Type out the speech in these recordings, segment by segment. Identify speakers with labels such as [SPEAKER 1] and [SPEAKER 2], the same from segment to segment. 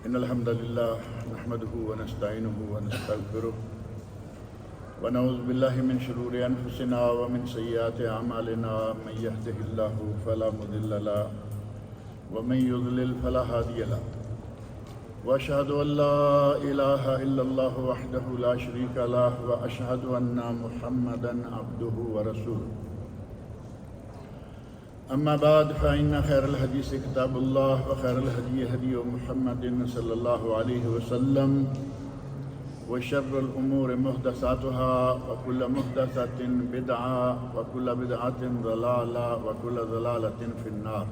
[SPEAKER 1] إن الحمد لله نحمده ونستعينه ونستغفره ونعوذ بالله من شرور أنفسنا ومن سيئات أعمالنا من يهده الله فلا مضل له ومن يضلل فلا هادي له وأشهد أن لا إله إلا الله وحده لا شريك له وأشهد أن محمدا عبده ورسوله أما بعد فإن خير الحديث كتاب الله وخير الهدي هدي محمد صلى الله عليه وسلم وشر الأمور محدثاتها وكل محدثة بدعة وكل بدعة ضلالة وكل ضلالة في النار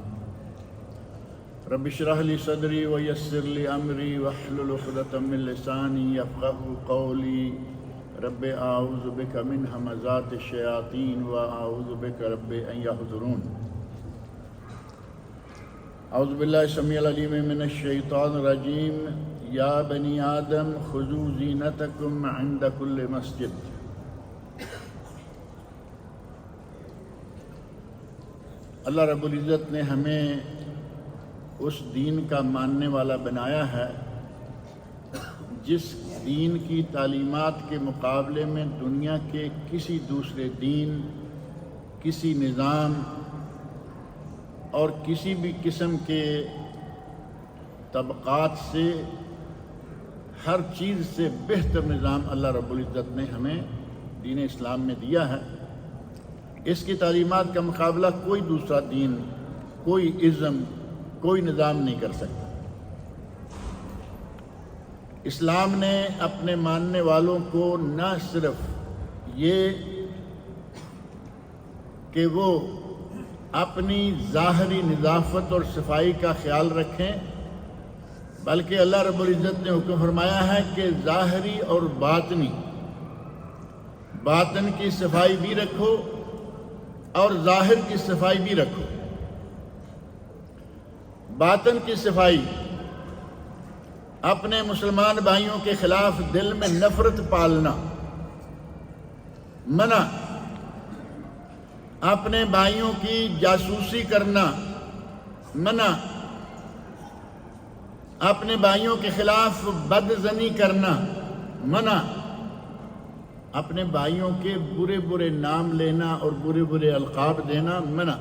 [SPEAKER 1] رب اشرح لي صدري ويسر لي أمري واحلل عقدة من لساني يفقهوا قولي رب أعوذ بك من همزات الشياطين وأعوذ بك رب أن يحضرون اعوذ باللہ السمیع العلیم من الشیطان الرجیم یا بنی آدم خذوا زینتکم عند کل مسجد۔ اللہ رب العزت نے ہمیں اس دین کا ماننے والا بنایا ہے جس دین کی تعلیمات کے مقابلے میں دنیا کے کسی دوسرے دین، کسی نظام اور کسی بھی قسم کے طبقات سے، ہر چیز سے بہتر نظام اللہ رب العزت نے ہمیں دین اسلام میں دیا ہے۔ اس کی تعلیمات کا مقابلہ کوئی دوسرا دین، کوئی ازم، کوئی نظام نہیں کر سکتا۔ اسلام نے اپنے ماننے والوں کو نہ صرف یہ کہ وہ اپنی ظاہری نظافت اور صفائی کا خیال رکھیں، بلکہ اللہ رب العزت نے حکم فرمایا ہے کہ ظاہری اور باطن کی صفائی بھی رکھو اور ظاہر کی صفائی بھی رکھو۔ باطن کی صفائی، اپنے مسلمان بھائیوں کے خلاف دل میں نفرت پالنا منع، اپنے بھائیوں کی جاسوسی کرنا منع، اپنے بھائیوں کے خلاف بدظنی کرنا منع، اپنے بھائیوں کے برے برے نام لینا اور برے برے القاب دینا منع۔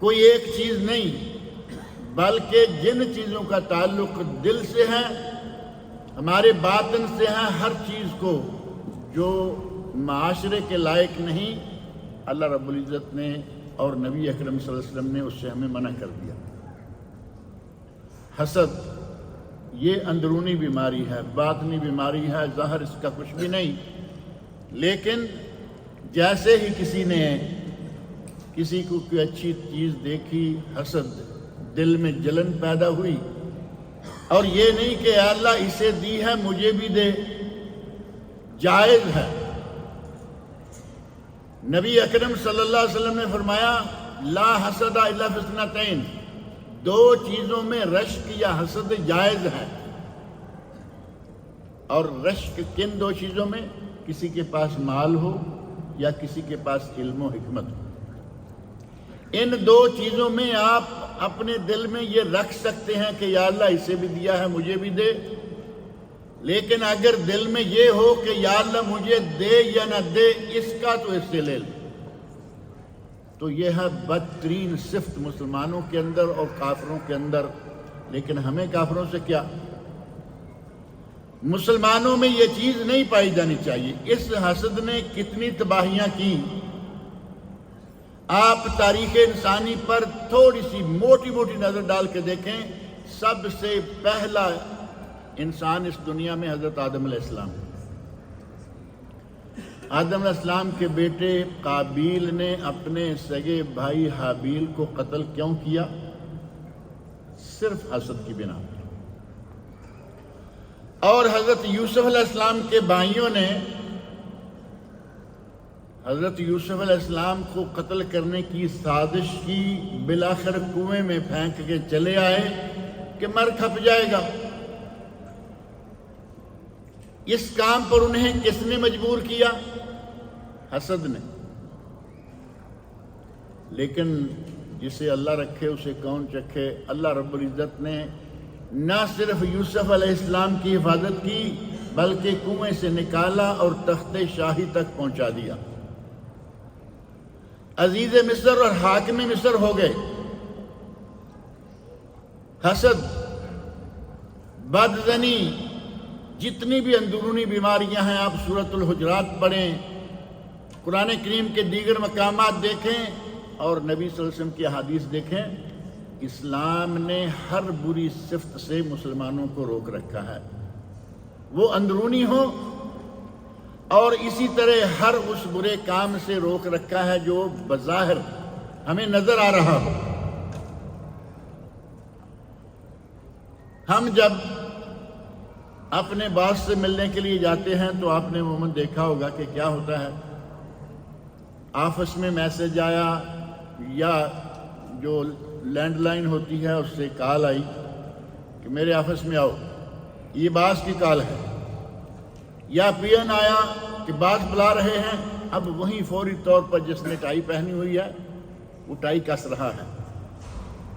[SPEAKER 1] کوئی ایک چیز نہیں، بلکہ جن چیزوں کا تعلق دل سے ہے، ہمارے باطن سے ہے، ہر چیز کو جو معاشرے کے لائق نہیں، اللہ رب العزت نے اور نبی اکرم صلی اللہ علیہ وسلم نے اس سے ہمیں منع کر دیا۔ حسد یہ اندرونی بیماری ہے، باطنی بیماری ہے، ظاہر اس کا کچھ بھی نہیں، لیکن جیسے ہی کسی نے کسی کو کوئی اچھی چیز دیکھی، حسد، دل میں جلن پیدا ہوئی، اور یہ نہیں کہ اے اللہ اسے دی ہے مجھے بھی دے، جائز ہے۔ نبی اکرم صلی اللہ علیہ وسلم نے فرمایا لا حسد الا فی اثنتین، دو چیزوں میں رشک یا حسد جائز ہے۔ اور رشک کن دو چیزوں میں؟ کسی کے پاس مال ہو یا کسی کے پاس علم و حکمت ہو۔ ان دو چیزوں میں آپ اپنے دل میں یہ رکھ سکتے ہیں کہ یا اللہ اسے بھی دیا ہے مجھے بھی دے، لیکن اگر دل میں یہ ہو کہ یا اللہ مجھے دے یا نہ دے، اس کا تو اس سے لے لے، تو یہ ہے بدترین صفت مسلمانوں کے اندر اور کافروں کے اندر۔ لیکن ہمیں کافروں سے کیا؟ مسلمانوں میں یہ چیز نہیں پائی جانی چاہیے۔ اس حسد نے کتنی تباہیاں کی، آپ تاریخ انسانی پر تھوڑی سی موٹی موٹی نظر ڈال کے دیکھیں، سب سے پہلا انسان اس دنیا میں حضرت آدم علیہ السلام۔ آدم علیہ السلام کے بیٹے قابیل نے اپنے سگے بھائی حابیل کو قتل کیوں کیا؟ صرف حسد کی بنا پر۔ اور حضرت یوسف علیہ السلام کے بھائیوں نے حضرت یوسف علیہ السلام کو قتل کرنے کی سازش کی، بالآخر کنویں میں پھینک کے چلے آئے کہ مر کھپ جائے گا۔ اس کام پر انہیں کس نے مجبور کیا؟ حسد نے۔ لیکن جسے اللہ رکھے اسے کون چکھے۔ اللہ رب العزت نے نہ صرف یوسف علیہ السلام کی حفاظت کی بلکہ کنویں سے نکالا اور تخت شاہی تک پہنچا دیا۔ عزیز مصر اور حاکم مصر ہو گئے۔ حسد، بدزنی، جتنی بھی اندرونی بیماریاں ہیں، آپ سورۃ الحجرات پڑھیں، قرآن کریم کے دیگر مقامات دیکھیں اور نبی صلی اللہ علیہ وسلم کی احادیث دیکھیں، اسلام نے ہر بری صفت سے مسلمانوں کو روک رکھا ہے، وہ اندرونی ہو، اور اسی طرح ہر اس برے کام سے روک رکھا ہے جو بظاہر ہمیں نظر آ رہا ہو۔ ہم جب اپنے باس سے ملنے کے لیے جاتے ہیں تو آپ نے عموماً دیکھا ہوگا کہ کیا ہوتا ہے، آفس میں میسج آیا یا جو لینڈ لائن ہوتی ہے اس سے کال آئی کہ میرے آفس میں آؤ، یہ باس کی کال ہے، یا پی این آیا کہ باس بلا رہے ہیں، اب وہیں فوری طور پر جس نے ٹائی پہنی ہوئی ہے وہ ٹائی کس رہا ہے،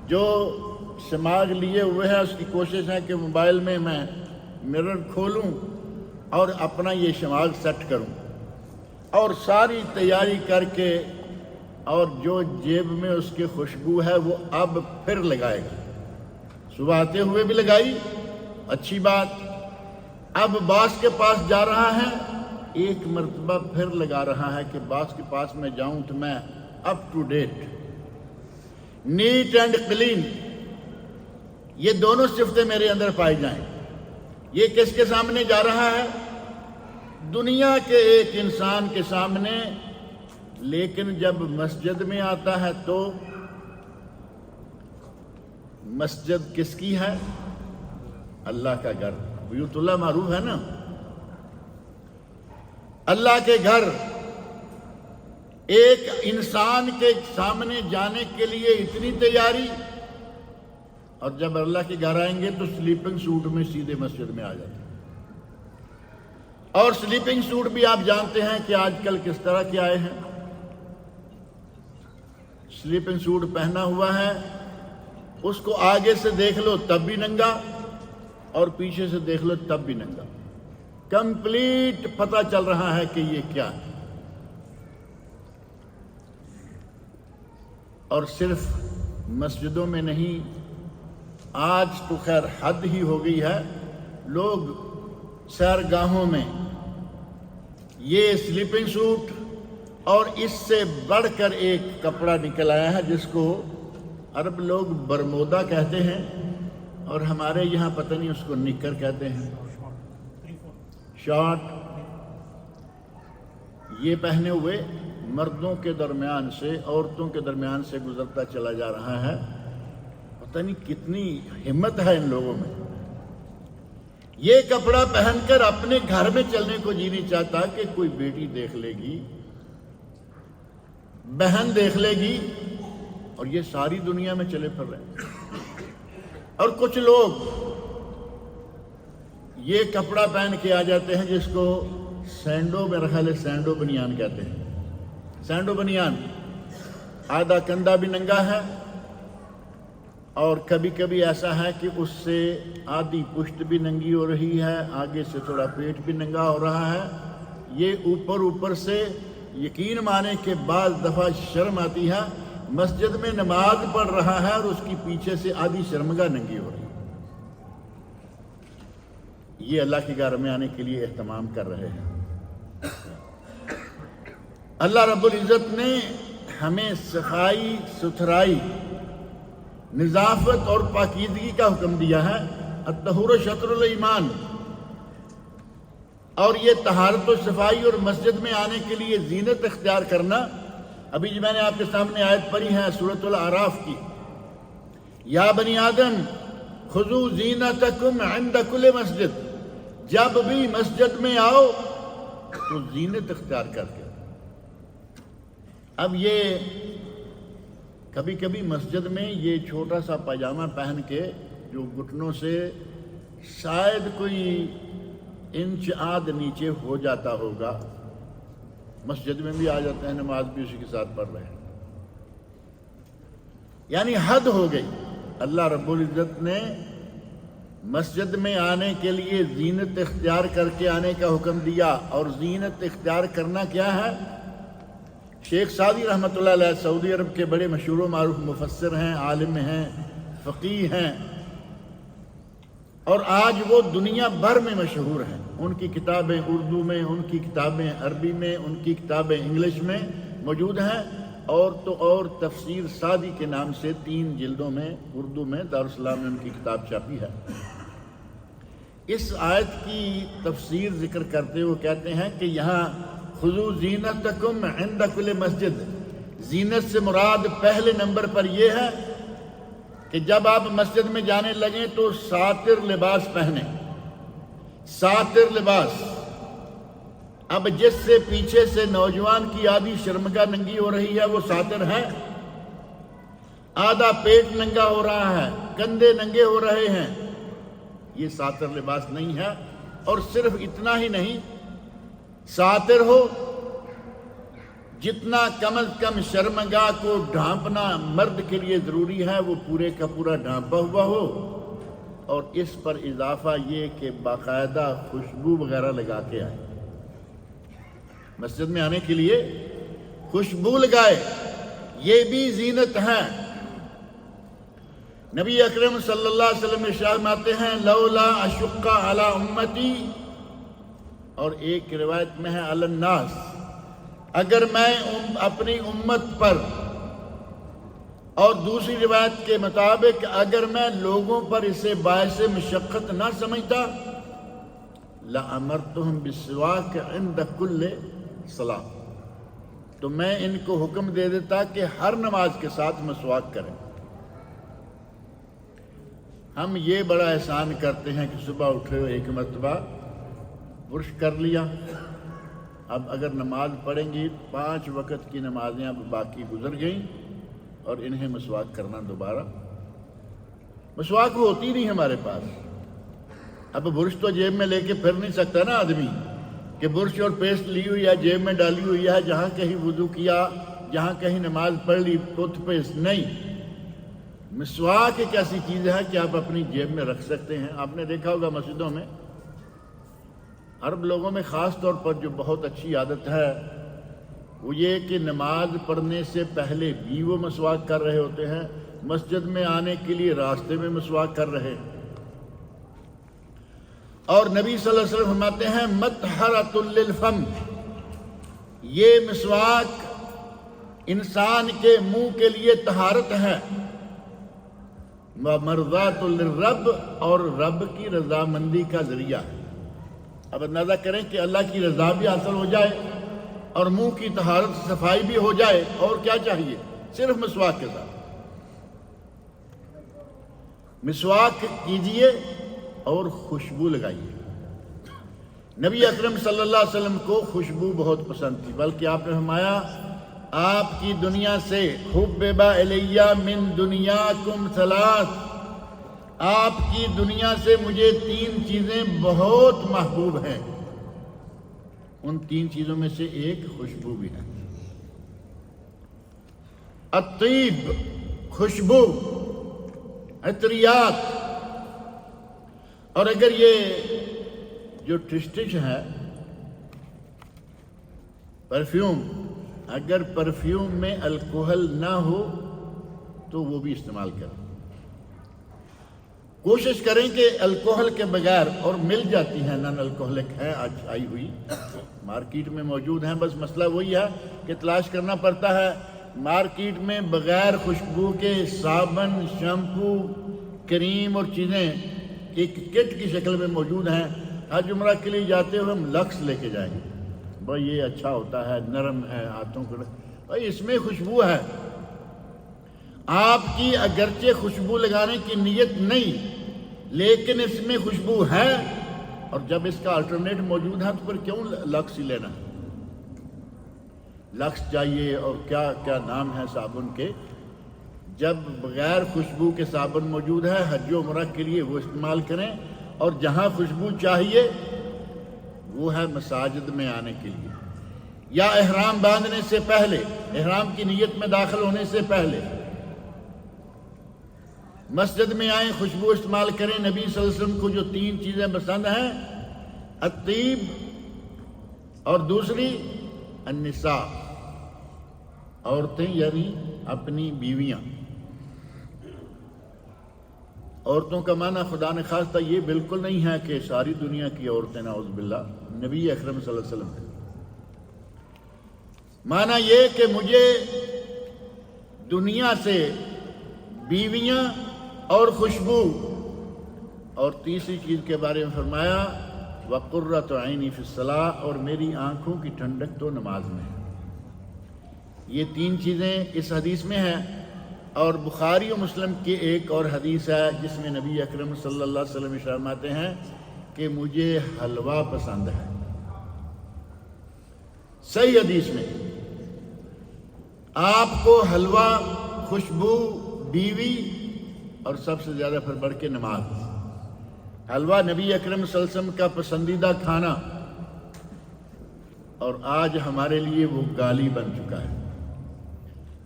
[SPEAKER 1] جو سماغ لیے ہوئے ہے اس کی کوشش ہے کہ موبائل میں مرر کھولوں اور اپنا یہ شماغ سیٹ کروں، اور ساری تیاری کر کے، اور جو جیب میں اس کی خوشبو ہے وہ اب پھر لگائے گا۔ صبح آتے ہوئے بھی لگائی، اچھی بات، اب باس کے پاس جا رہا ہے، ایک مرتبہ پھر لگا رہا ہے کہ باس کے پاس میں جاؤں تو میں up to date, neat and clean, یہ دونوں صفتیں میرے اندر پائی جائیں۔ یہ کس کے سامنے جا رہا ہے؟ دنیا کے ایک انسان کے سامنے، لیکن جب مسجد میں آتا ہے تو مسجد کس کی ہے؟ اللہ کا گھر، بیت اللہ معروف ہے نا، اللہ کے گھر ایک انسان کے سامنے جانے کے لیے اتنی تیاری، اور جب اللہ کے گھر آئیں گے تو سلیپنگ سوٹ میں سیدھے مسجد میں آ جاتے ہیں۔ اور سلیپنگ سوٹ بھی آپ جانتے ہیں کہ آج کل کس طرح کے آئے ہیں، سلیپنگ سوٹ پہنا ہوا ہے، اس کو آگے سے دیکھ لو تب بھی ننگا اور پیچھے سے دیکھ لو تب بھی ننگا، کمپلیٹ پتہ چل رہا ہے کہ یہ کیا ہے۔ اور صرف مسجدوں میں نہیں، آج تو خیر حد ہی ہو گئی ہے، لوگ سیرگاہوں میں یہ سلیپنگ سوٹ، اور اس سے بڑھ کر ایک کپڑا نکل آیا ہے جس کو عرب لوگ برمودا کہتے ہیں، اور ہمارے یہاں پتہ نہیں اس کو نکر کہتے ہیں، شارٹ، یہ پہنے ہوئے مردوں کے درمیان سے عورتوں کے درمیان سے گزرتا چلا جا رہا ہے۔ پتہ نہیں کتنی ہمت ہے ان لوگوں میں، یہ کپڑا پہن کر اپنے گھر میں چلنے کو جی نہیں چاہتا کہ کوئی بیٹی دیکھ لے گی، بہن دیکھ لے گی، اور یہ ساری دنیا میں چلے پھر رہے ہیں۔ اور کچھ لوگ یہ کپڑا پہن کے آ جاتے ہیں جس کو سینڈو، میرا خیال ہے سینڈو بنیان کہتے ہیں، سینڈو بنیان، آدھا کندھا بھی ننگا ہے، اور کبھی کبھی ایسا ہے کہ اس سے آدھی پشت بھی ننگی ہو رہی ہے، آگے سے تھوڑا پیٹ بھی ننگا ہو رہا ہے۔ یہ اوپر سے یقین مانے کہ بعض دفعہ شرم آتی ہے، مسجد میں نماز پڑھ رہا ہے اور اس کی پیچھے سے آدھی شرمگاہ ننگی ہو رہی ہے۔ یہ اللہ کے گھر میں آنے کے لیے اہتمام کر رہے ہیں۔ اللہ رب العزت نے ہمیں صفائی ستھرائی، نظافت اور پاکیزگی کا حکم دیا ہے، الطہور شطر الایمان، اور یہ طہارت و صفائی اور مسجد میں آنے کے لیے زینت اختیار کرنا، ابھی جو میں نے آپ کے سامنے آیت پڑھی ہے سورۃ الاعراف کی، یا بنی آدم خذوا زینتکم عند کل مسجد، جب بھی مسجد میں آؤ تو زینت اختیار کر کے۔ اب یہ کبھی کبھی مسجد میں یہ چھوٹا سا پاجامہ پہن کے جو گھٹنوں سے شاید کوئی انچ آدھ نیچے ہو جاتا ہوگا، مسجد میں بھی آ جاتے ہیں، نماز بھی اسی کے ساتھ پڑھ رہے ہیں۔ یعنی حد ہو گئی۔ اللہ رب العزت نے مسجد میں آنے کے لیے زینت اختیار کر کے آنے کا حکم دیا، اور زینت اختیار کرنا کیا ہے؟ شیخ سعدی رحمۃ اللہ علیہ سعودی عرب کے بڑے مشہور و معروف مفسر ہیں، عالم ہیں، فقیہ ہیں، اور آج وہ دنیا بھر میں مشہور ہیں۔ ان کی کتابیں اردو میں، ان کی کتابیں عربی میں، ان کی کتابیں انگلش میں موجود ہیں، اور تو اور تفسیر سعدی کے نام سے 3 جلدوں میں اردو میں دارالسلام میں ان کی کتاب چھاپی ہے۔ اس آیت کی تفسیر ذکر کرتے ہوئے کہتے ہیں کہ یہاں خذوا زینتکم عند کل مسجد، زینت سے مراد پہلے نمبر پر یہ ہے کہ جب آپ مسجد میں جانے لگیں تو ساتر لباس پہنیں، ساتر لباس۔ اب جس سے پیچھے سے نوجوان کی آدھی شرمگاہ ننگی ہو رہی ہے وہ ساتر ہے، آدھا پیٹ ننگا ہو رہا ہے، کندھے ننگے ہو رہے ہیں، یہ ساتر لباس نہیں ہے۔ اور صرف اتنا ہی نہیں، ساتر ہو جتنا کم از کم شرمگاہ کو ڈھانپنا مرد کے لیے ضروری ہے وہ پورے کا پورا ڈھانپا ہوا ہو، اور اس پر اضافہ یہ کہ باقاعدہ خوشبو وغیرہ لگا کے آئے، مسجد میں آنے کے لیے خوشبو لگائے، یہ بھی زینت ہے۔ نبی اکرم صلی اللہ علیہ وسلم ارشاد فرماتے ہیں لولا اشق علی امتی، اور ایک روایت میں ہے علی الناس، اگر میں اپنی امت پر، اور دوسری روایت کے مطابق اگر میں لوگوں پر اسے باعث مشقت نہ سمجھتا لَأَمَرْتُهُمْ بِالسِّوَاكِ عِنْدَ كُلِّ صَلَاةٍ، تو میں ان کو حکم دے دیتا کہ ہر نماز کے ساتھ مسواک کریں۔ ہم یہ بڑا احسان کرتے ہیں کہ صبح اٹھے ایک مرتبہ برش کر لیا، اب اگر نماز پڑھیں گی 5 وقت کی نمازیں اب باقی گزر گئیں، اور انہیں مسواک کرنا دوبارہ، مسواک ہوتی نہیں ہمارے پاس۔ اب برش تو جیب میں لے کے پھر نہیں سکتا نا آدمی کہ برش اور پیسٹ لی ہوئی ہے جیب میں ڈالی ہوئی ہے، جہاں کہیں وضو کیا، جہاں کہیں نماز پڑھ لی ٹوتھ پیسٹ نہیں۔ مسواک ایک ایسی چیز ہے کہ آپ اپنی جیب میں رکھ سکتے ہیں۔ آپ نے دیکھا ہوگا مسجدوں میں، عرب لوگوں میں خاص طور پر جو بہت اچھی عادت ہے وہ یہ کہ نماز پڑھنے سے پہلے بھی وہ مسواک کر رہے ہوتے ہیں، مسجد میں آنے کے لیے راستے میں مسواک کر رہے۔ اور نبی صلی اللہ علیہ وسلم فرماتے ہیں مطہرۃ للفم، یہ مسواک انسان کے منہ کے لیے طہارت ہے، ومرضات للرب، اور رب کی رضامندی کا ذریعہ ہے۔ اب اندازہ کریں کہ اللہ کی رضا بھی حاصل ہو جائے اور منہ کی طہارت صفائی بھی ہو جائے، اور کیا چاہیے؟ صرف مسواک کے ساتھ مسواک کیجئے اور خوشبو لگائیے۔ نبی اکرم صلی اللہ علیہ وسلم کو خوشبو بہت پسند تھی، بلکہ آپ نے فرمایا آپ کی دنیا سے حبب الی من دنیاکم ثلاث، آپ کی دنیا سے مجھے 3 چیزیں بہت محبوب ہیں، ان 3 چیزوں میں سے ایک خوشبو بھی ہے۔ الطیب، خوشبو، عطریات، اور اگر یہ جو ٹشٹش ہے پرفیوم، اگر پرفیوم میں الکوہل نہ ہو تو وہ بھی استعمال کریں۔ کوشش کریں کہ الکوہل کے بغیر، اور مل جاتی ہیں نان الکوہلک ہیں آج آئی ہوئی مارکیٹ میں موجود ہیں، بس مسئلہ وہی ہے کہ تلاش کرنا پڑتا ہے۔ مارکیٹ میں بغیر خوشبو کے صابن، شیمپو، کریم اور چیزیں ایک کٹ کی شکل میں موجود ہیں۔ حج عمرہ کے لیے جاتے ہوئے ہم لکس لے کے جائیں گے، بھائی یہ اچھا ہوتا ہے، نرم ہے ہاتھوں کو، بھائی اس میں خوشبو ہے۔ آپ کی اگرچہ خوشبو لگانے کی نیت نہیں، لیکن اس میں خوشبو ہے، اور جب اس کا الٹرنیٹ موجود ہے تو پھر کیوں لکس ہی لینا ہے؟ لکس چاہیے، اور کیا کیا نام ہے صابن کے، جب بغیر خوشبو کے صابن موجود ہے حج و عمرہ کے لیے وہ استعمال کریں، اور جہاں خوشبو چاہیے وہ ہے مساجد میں آنے کے لیے، یا احرام باندھنے سے پہلے، احرام کی نیت میں داخل ہونے سے پہلے، مسجد میں آئیں، خوشبو استعمال کریں۔ نبی صلی اللہ علیہ وسلم کو جو 3 چیزیں پسند ہیں، الطیب، اور دوسری النساء، عورتیں یعنی اپنی بیویاں۔ عورتوں کا معنی خدا نے خواستہ یہ بالکل نہیں ہے کہ ساری دنیا کی عورتیں، نعوذ باللہ، نبی اکرم صلی اللہ علیہ وسلم ہے۔ معنی یہ کہ مجھے دنیا سے بیویاں اور خوشبو، اور تیسری چیز کے بارے میں فرمایا وَقُرَّةُ عَيْنِي فِي الصَّلَاةِ، اور میری آنکھوں کی ٹھنڈک تو نماز میں ہے۔ یہ 3 چیزیں اس حدیث میں ہیں۔ اور بخاری و مسلم کی ایک اور حدیث ہے جس میں نبی اکرم صلی اللہ علیہ وسلم ارشاد فرماتے ہیں کہ مجھے حلوہ پسند ہے۔ صحیح حدیث میں آپ کو حلوہ، خوشبو، بیوی اور سب سے زیادہ پھر بڑھ کے نماز۔ حلوہ نبی اکرم صلی اللہ علیہ وسلم کا پسندیدہ کھانا، اور آج ہمارے لیے وہ گالی بن چکا ہے۔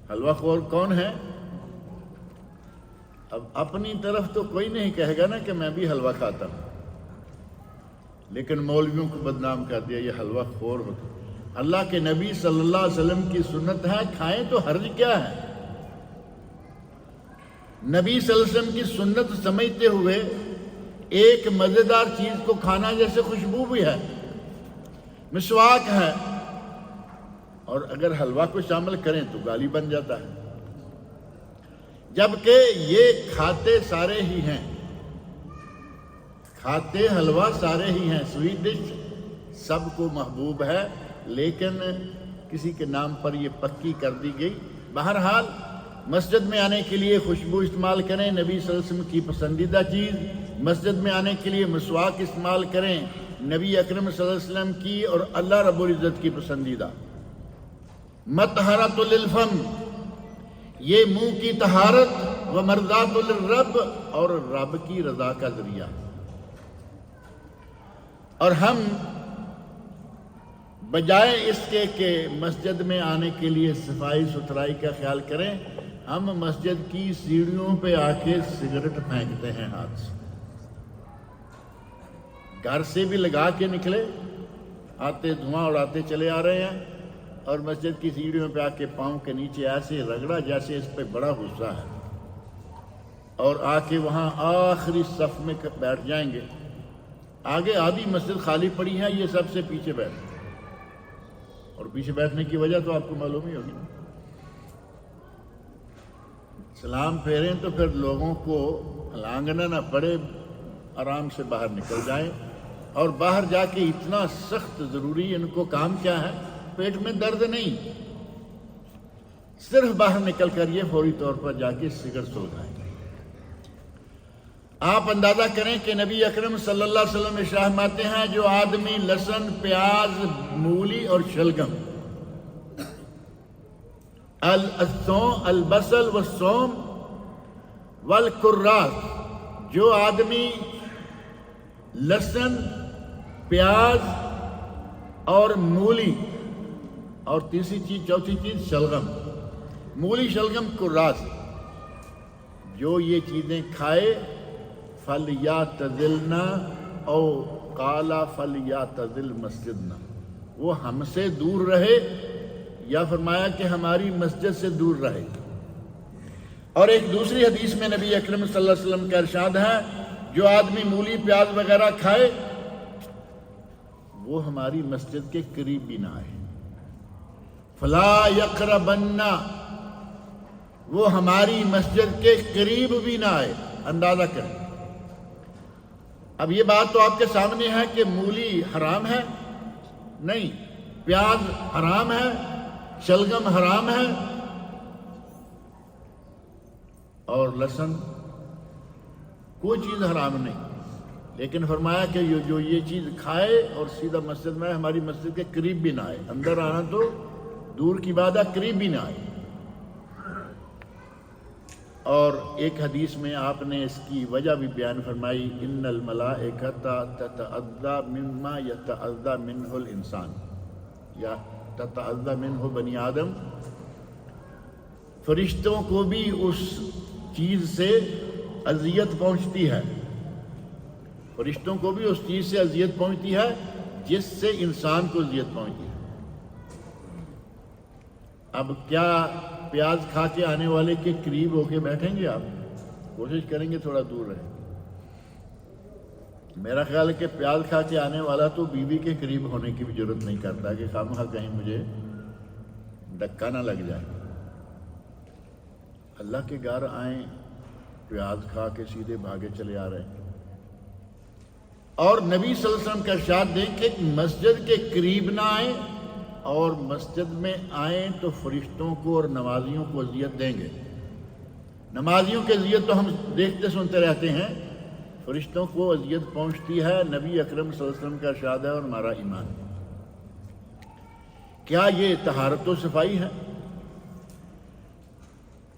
[SPEAKER 1] حلوہ خور کون ہے؟ اب اپنی طرف تو کوئی نہیں کہے گا نا کہ میں بھی حلوہ کھاتا ہوں، لیکن مولویوں کو بدنام کر دیا یہ حلوہ خور ہوتا۔ اللہ کے نبی صلی اللہ علیہ وسلم کی سنت ہے، کھائیں تو حرج کیا ہے؟ نبی صلی اللہ علیہ وسلم کی سنت سمجھتے ہوئے ایک مزیدار چیز کو کھانا، جیسے خوشبو بھی ہے، مسواک ہے، اور اگر حلوہ کو شامل کریں تو گالی بن جاتا ہے، جبکہ یہ کھاتے سارے ہی ہیں، کھاتے حلوہ سارے ہی ہیں، سویٹ ڈش سب کو محبوب ہے، لیکن کسی کے نام پر یہ پکی کر دی گئی۔ بہرحال مسجد میں آنے کے لیے خوشبو استعمال کریں، نبی صلی اللہ علیہ وسلم کی پسندیدہ چیز۔ مسجد میں آنے کے لیے مسواک استعمال کریں، نبی اکرم صلی اللہ علیہ وسلم کی اور اللہ رب العزت کی پسندیدہ۔ مطہرۃ للفم، یہ منہ کی طہارت، و مرضات للرب، اور رب کی رضا کا ذریعہ۔ اور ہم بجائے اس کے کہ مسجد میں آنے کے لیے صفائی ستھرائی کا خیال کریں، ہم مسجد کی سیڑھیوں پہ آ کے سگریٹ پھینکتے ہیں ہاتھ سے۔ گھر سے بھی لگا کے نکلے، آتے دھواں اڑاتے چلے آ رہے ہیں، اور مسجد کی سیڑھیوں پہ آ کے پاؤں کے نیچے ایسے رگڑا جیسے اس پہ بڑا غصہ ہے، اور آ کے وہاں آخری صف میں بیٹھ جائیں گے۔ آگے آدھی مسجد خالی پڑی ہے، یہ سب سے پیچھے بیٹھ، اور پیچھے بیٹھنے کی وجہ تو آپ کو معلوم ہی ہوگی۔ سلام پھیریں تو پھر لوگوں کو لانگنا نہ پڑے، آرام سے باہر نکل جائیں، اور باہر جا کے اتنا سخت ضروری ان کو کام کیا ہے، پیٹ میں درد نہیں، صرف باہر نکل کر یہ فوری طور پر جا کے سگریٹ سلگائیں۔ آپ اندازہ کریں کہ نبی اکرم صلی اللہ علیہ وسلم ارشاد فرماتے ہیں جو آدمی لہسن، پیاز، مولی اور شلگم، البصل والثوم والکراث، جو آدمی لہسن، پیاز اور مولی، اور تیسری چیز، چوتھی چیز شلگم، مولی، شلگم، کراث، جو یہ چیزیں کھائے، فَلْيَعْتَزِلْنَا او قَالَ فَلْيَعْتَزِلْ مَسْجِدْنَا، وہ ہم سے دور رہے، یا فرمایا کہ ہماری مسجد سے دور رہے۔ اور ایک دوسری حدیث میں نبی اکرم صلی اللہ علیہ وسلم کا ارشاد ہے جو آدمی مولی، پیاز وغیرہ کھائے وہ ہماری مسجد کے قریب بھی نہ آئے، فَلَا يَقْرَبَنَّ، وہ ہماری مسجد کے قریب بھی نہ آئے۔ اندازہ کریں، اب یہ بات تو آپ کے سامنے ہے کہ مولی حرام ہے؟ نہیں، پیاز حرام ہے، شلگم حرام ہے، اور لہسن، کوئی چیز حرام نہیں، لیکن فرمایا کہ جو یہ چیز کھائے اور سیدھا مسجد میں، ہماری مسجد کے قریب بھی نہ آئے، اندر آنا تو دور کی بات ہے، قریب بھی نہ آئے۔ اور ایک حدیث میں آپ نے اس کی وجہ بھی بیان فرمائی، ان الملائکۃ تتعذی مما یتعذی منہ الانسان، یا تتعذی منہ بنی آدم، فرشتوں کو بھی اس چیز سے اذیت پہنچتی ہے، فرشتوں کو بھی اس چیز سے اذیت پہنچتی ہے جس سے انسان کو اذیت پہنچتی ہے۔ اب کیا پیاز کھا کے آنے والے کے قریب ہو کے بیٹھیں گے؟ آپ کوشش کریں گے تھوڑا دور رہیں۔ میرا خیال ہے کہ پیاز کھا کے آنے والا تو بیوی کے قریب ہونے کی بھی ضرورت نہیں کرتا کہ خامخواہ کہیں مجھے دھکا نہ لگ جائے۔ اللہ کے گھر آئیں، پیاز کھا کے سیدھے بھاگے چلے آ رہے ہیں۔ اور نبی صلی اللہ علیہ وسلم کا ارشاد دیں کہ مسجد کے قریب نہ آئیں، اور مسجد میں آئیں تو فرشتوں کو اور نمازیوں کو اذیت دیں گے۔ نمازیوں کی اذیت تو ہم دیکھتے سنتے رہتے ہیں، فرشتوں کو اذیت پہنچتی ہے، نبی اکرم صلی اللہ علیہ وسلم کا ارشاد ہے اور ہمارا ایمان ہے۔ کیا یہ طہارت و صفائی ہے؟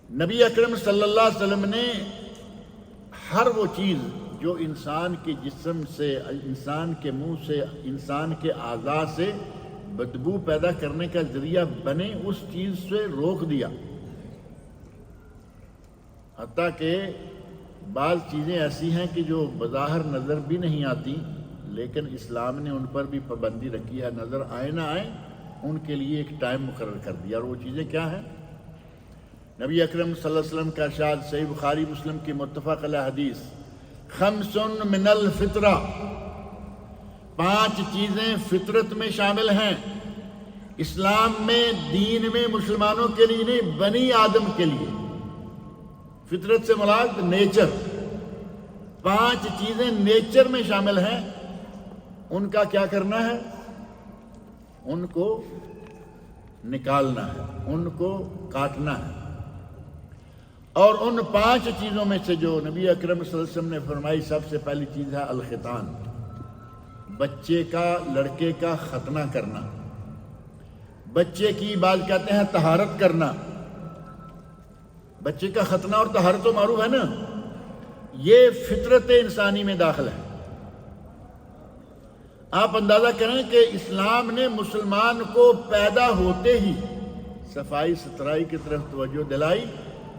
[SPEAKER 1] نبی اکرم صلی اللہ علیہ وسلم نے ہر وہ چیز جو انسان کے جسم سے، انسان کے منہ سے، انسان کے اعضاء سے بدبو پیدا کرنے کا ذریعہ بنے، اس چیز سے روک دیا۔ حتیٰ کہ بعض چیزیں ایسی ہیں کہ جو بظاہر نظر بھی نہیں آتی، لیکن اسلام نے ان پر بھی پابندی رکھی ہے، نظر آئے نہ آئے ان کے لیے ایک ٹائم مقرر کر دیا۔ اور وہ چیزیں کیا ہیں؟ نبی اکرم صلی اللہ علیہ وسلم کا ارشاد صحیح بخاری مسلم کی متفق علیہ حدیث، خمس من الفطرہ، 5 چیزیں فطرت میں شامل ہیں، اسلام میں، دین میں، مسلمانوں کے لیے نہیں، بنی آدم کے لیے۔ فطرت سے مراد نیچر، 5 چیزیں نیچر میں شامل ہیں، ان کا کیا کرنا ہے؟ ان کو نکالنا ہے، ان کو کاٹنا ہے۔ اور ان 5 چیزوں میں سے جو نبی اکرم صلی اللہ علیہ وسلم نے فرمائی، سب سے پہلی چیز ہے الختان، بچے کا، لڑکے کا ختنہ کرنا، بچے کی بات کہتے ہیں طہارت کرنا۔ بچے کا ختنہ اور طہارت تو معروف ہے نا، یہ فطرت انسانی میں داخل ہے۔ آپ اندازہ کریں کہ اسلام نے مسلمان کو پیدا ہوتے ہی صفائی ستھرائی کی طرف توجہ دلائی۔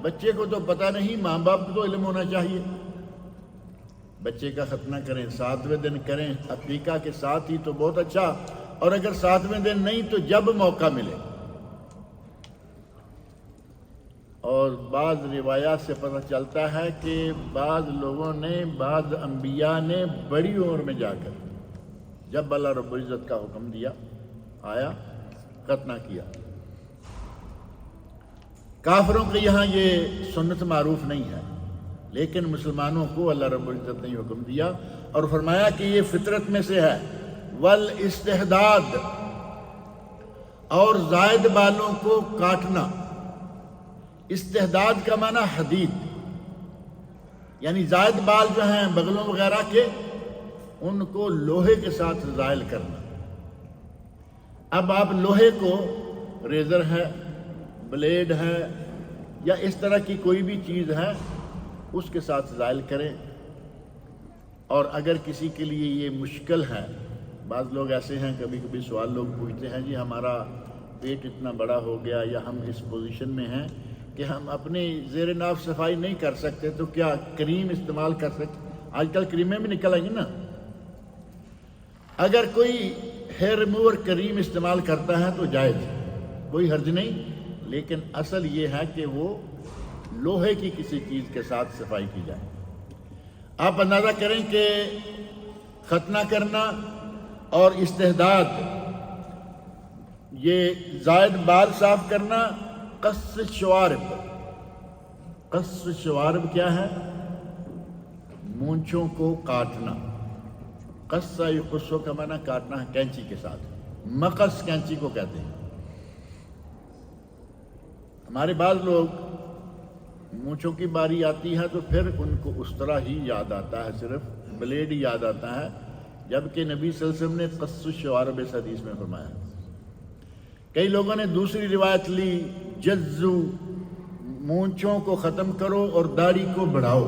[SPEAKER 1] بچے کو تو پتہ نہیں، ماں باپ کو تو علم ہونا چاہیے۔ بچے کا ختنہ کریں، 7ویں دن کریں، عقیقہ کے ساتھ ہی تو بہت اچھا، اور اگر 7ویں دن نہیں تو جب موقع ملے۔ اور بعض روایات سے پتہ چلتا ہے کہ بعض لوگوں نے، بعض انبیاء نے بڑی عمر میں جا کر، جب اللہ رب العزت کا حکم دیا، آیا، ختنہ کیا۔ کافروں کے یہاں یہ سنت معروف نہیں ہے، لیکن مسلمانوں کو اللہ رب العزت نے حکم دیا اور فرمایا کہ یہ فطرت میں سے ہے۔ والاستحداد، اور زائد بالوں کو کاٹنا۔ استحداد کا معنی حدید، یعنی زائد بال جو ہیں بغلوں وغیرہ کے، ان کو لوہے کے ساتھ زائل کرنا۔ اب آپ لوہے کو، ریزر ہے، بلیڈ ہے، یا اس طرح کی کوئی بھی چیز ہے، اس کے ساتھ زائل کریں۔ اور اگر کسی کے لیے یہ مشکل ہے، بعض لوگ ایسے ہیں، کبھی کبھی سوال لوگ پوچھتے ہیں، جی ہمارا پیٹ اتنا بڑا ہو گیا، یا ہم اس پوزیشن میں ہیں کہ ہم اپنے زیر ناف صفائی نہیں کر سکتے، تو کیا کریم استعمال کر سکتے؟ آج کل کریمیں بھی نکل آئیں گی نا۔ اگر کوئی ہیئر ریموور کریم استعمال کرتا ہے تو جائز، کوئی حرج نہیں، لیکن اصل یہ ہے کہ وہ لوہے کی کسی چیز کے ساتھ صفائی کی جائے۔ آپ اندازہ کریں کہ ختنہ کرنا اور استحداد، یہ زائد بال صاف کرنا، قص شوارب۔ قص شوارب کیا ہے؟ مونچھوں کو کاٹنا۔ قصہ یقصو کا معنی کاٹنا ہے کینچی کے ساتھ، مقص کینچی کو کہتے ہیں۔ ہمارے بعض لوگ مونچھوں کی باری آتی ہے تو پھر ان کو اس طرح ہی یاد آتا ہے، صرف بلیڈ ہی یاد آتا ہے، جبکہ نبی صلی اللہ علیہ وسلم نے قص الشوارب اس حدیث میں فرمایا۔ کئی لوگوں نے دوسری روایت لی، جزو، مونچھوں کو ختم کرو اور داڑھی کو بڑھاؤ۔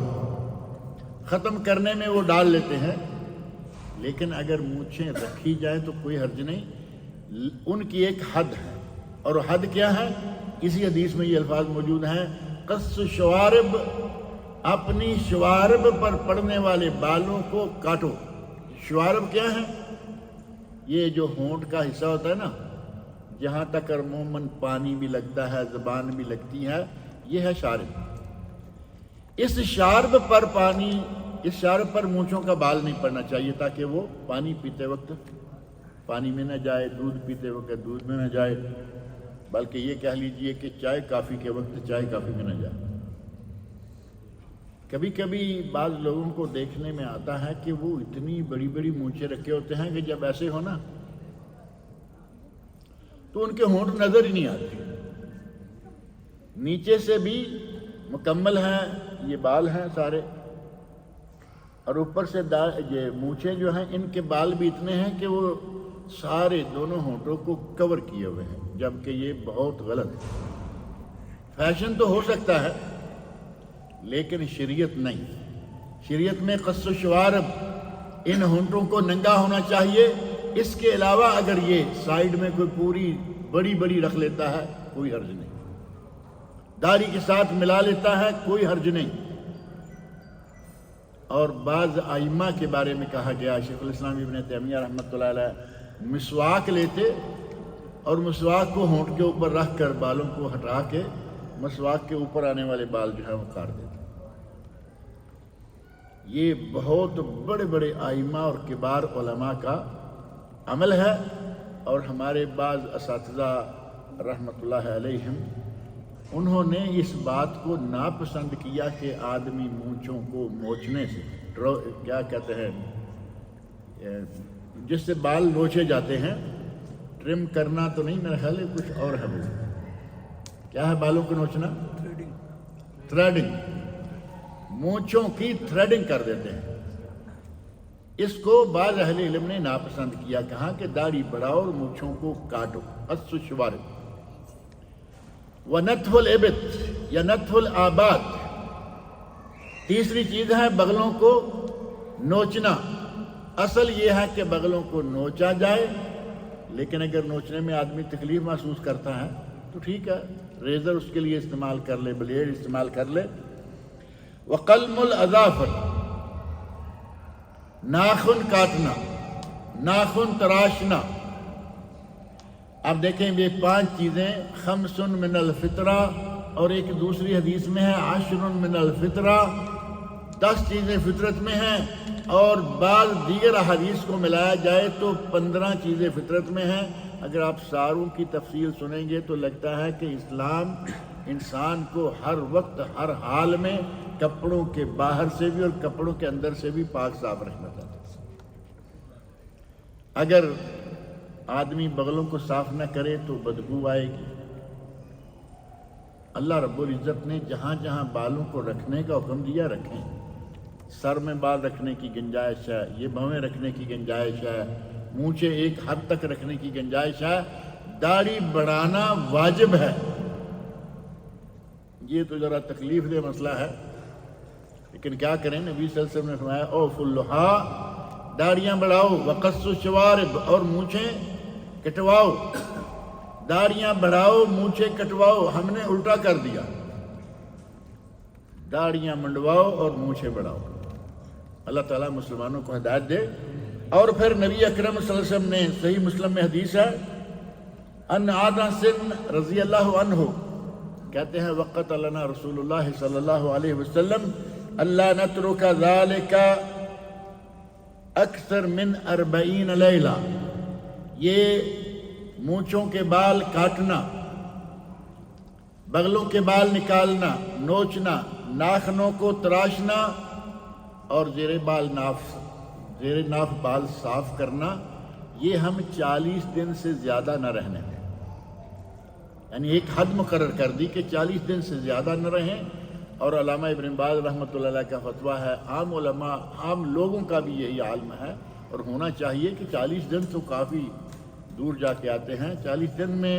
[SPEAKER 1] ختم کرنے میں وہ ڈال لیتے ہیں، لیکن اگر مونچھیں رکھی جائیں تو کوئی حرج نہیں، ان کی ایک حد ہے، اور حد کیا ہے؟ کسی حدیث میں یہ الفاظ موجود ہیں، قص شوارب اپنی شوارب پر پڑنے والے بالوں کو کاٹو۔ شوارب کیا ہے؟ یہ جو ہونٹ کا حصہ ہوتا ہے نا، جہاں تک عموماً پانی بھی لگتا ہے، زبان بھی لگتی ہے، یہ ہے شارب۔ اس شارب پر مونچھوں کا بال نہیں پڑنا چاہیے، تاکہ وہ پانی پیتے وقت پانی میں نہ جائے، دودھ پیتے وقت دودھ میں نہ جائے، بلکہ یہ کہہ لیجئے کہ چائے کافی کے وقت چائے کافی میں نہ جائے۔ کبھی کبھی بعض لوگوں کو دیکھنے میں آتا ہے کہ وہ اتنی بڑی بڑی مونچھیں رکھے ہوتے ہیں کہ جب ایسے ہو نا تو ان کے ہونٹ نظر ہی نہیں آتے، نیچے سے بھی مکمل ہیں، یہ بال ہیں سارے، اور اوپر سے یہ مونچھیں جو ہیں ان کے بال بھی اتنے ہیں کہ وہ سارے دونوں ہونٹوں کو کور کیے ہوئے ہیں، جبکہ یہ بہت غلط ہے۔ فیشن تو ہو سکتا ہے لیکن شریعت نہیں۔ شریعت میں قص و شوارب، ان ہونٹوں کو ننگا ہونا چاہیے۔ اس کے علاوہ اگر یہ سائیڈ میں کوئی پوری بڑی بڑی رکھ لیتا ہے کوئی حرج نہیں، داڑھی کے ساتھ ملا لیتا ہے کوئی حرج نہیں۔ اور بعض ائمہ کے بارے میں کہا گیا، شیخ الاسلام ابن تیمیہ رحمۃ اللہ علیہ مسواک لیتے اور مسواک کو ہونٹ کے اوپر رکھ کر بالوں کو ہٹا کے مسواک کے اوپر آنے والے بال جو ہے وہ کاٹ دیتے۔ یہ بہت بڑے بڑے ائمہ اور کبار علماء کا عمل ہے، اور ہمارے بعض اساتذہ رحمۃ اللہ علیہم انہوں نے اس بات کو ناپسند کیا کہ آدمی مونچھوں کو موچنے سے کیا کہتے ہیں جس سے بال نوچے جاتے ہیں، ٹرم کرنا تو نہیں، میرا خیال ہے کچھ اور ہے، وہ کیا ہے بالوں کو نوچنا؟ تھریڈنگ۔ مونچھوں کی تھریڈنگ کر دیتے ہیں، اس کو بعض اہل علم نے ناپسند کیا، کہا کہ داڑھی بڑھاؤ اور مونچھوں کو کاٹو، قص و شوارب۔ وَنَتْفُ الْإِبِطِ یا نتف الآباد، تیسری چیز ہے بغلوں کو نوچنا۔ اصل یہ ہے کہ بغلوں کو نوچا جائے، لیکن اگر نوچنے میں آدمی تکلیف محسوس کرتا ہے تو ٹھیک ہے، ریزر اس کے لیے استعمال کر لے، بلیڈ استعمال کر لے۔ وَقَلْمُ الْأَظَافِرِ، ناخن کاٹنا، ناخن تراشنا۔ اب دیکھیں یہ 5 چیزیں، خمس من الفطرہ، اور ایک دوسری حدیث میں ہے 10 من الفطرہ، 10 چیزیں فطرت میں ہیں، اور بعض دیگر احادیث کو ملایا جائے تو 15 چیزیں فطرت میں ہیں۔ اگر آپ ساروں کی تفصیل سنیں گے تو لگتا ہے کہ اسلام انسان کو ہر وقت ہر حال میں کپڑوں کے باہر سے بھی اور کپڑوں کے اندر سے بھی پاک صاف رکھنا چاہتا ہے۔ اگر آدمی بغلوں کو صاف نہ کرے تو بدبو آئے گی۔ اللہ رب العزت نے جہاں جہاں بالوں کو رکھنے کا حکم دیا رکھیں، سر میں بال رکھنے کی گنجائش ہے، یہ بھویں رکھنے کی گنجائش ہے، مونچھیں ایک حد تک رکھنے کی گنجائش ہے، داڑھی بڑھانا واجب ہے۔ یہ تو ذرا تکلیف دہ مسئلہ ہے، لیکن کیا کریں، نبی صلی اللہ علیہ وسلم نے فرمایا اوفوا اللحیٰ، داڑیاں بڑھاؤ، وقصوا الشوارب، اور مونچھیں کٹواؤ۔ داڑیاں بڑھاؤ، مونچھیں کٹواؤ، ہم نے الٹا کر دیا، داڑیاں منڈواؤ اور مونچھیں بڑھاؤ۔ اللہ تعالیٰ مسلمانوں کو ہدایت دے۔ اور پھر نبی اکرم صلی اللہ علیہ وسلم نے، صحیح مسلم میں حدیث ہے، ان انس رضی اللہ عنہ کہتے ہیں وقت لنا رسول اللہ صلی اللہ علیہ وسلم اللہ نترک ذالک اکثر من 40 لیلہ، یہ مونچھوں کے بال کاٹنا، بغلوں کے بال نکالنا، نوچنا، ناخنوں کو تراشنا اور زیر ناف بال صاف کرنا، یہ ہم 40 دن سے زیادہ نہ رہنے دیں۔ یعنی ایک حد مقرر کر دی کہ 40 دن سے زیادہ نہ رہیں۔ اور علامہ ابن باز رحمۃ اللہ علیہ کا فتویٰ ہے، عام علماء، عام لوگوں کا بھی یہی عالم ہے اور ہونا چاہیے کہ 40 دن تو کافی دور جا کے آتے ہیں۔ 40 دن میں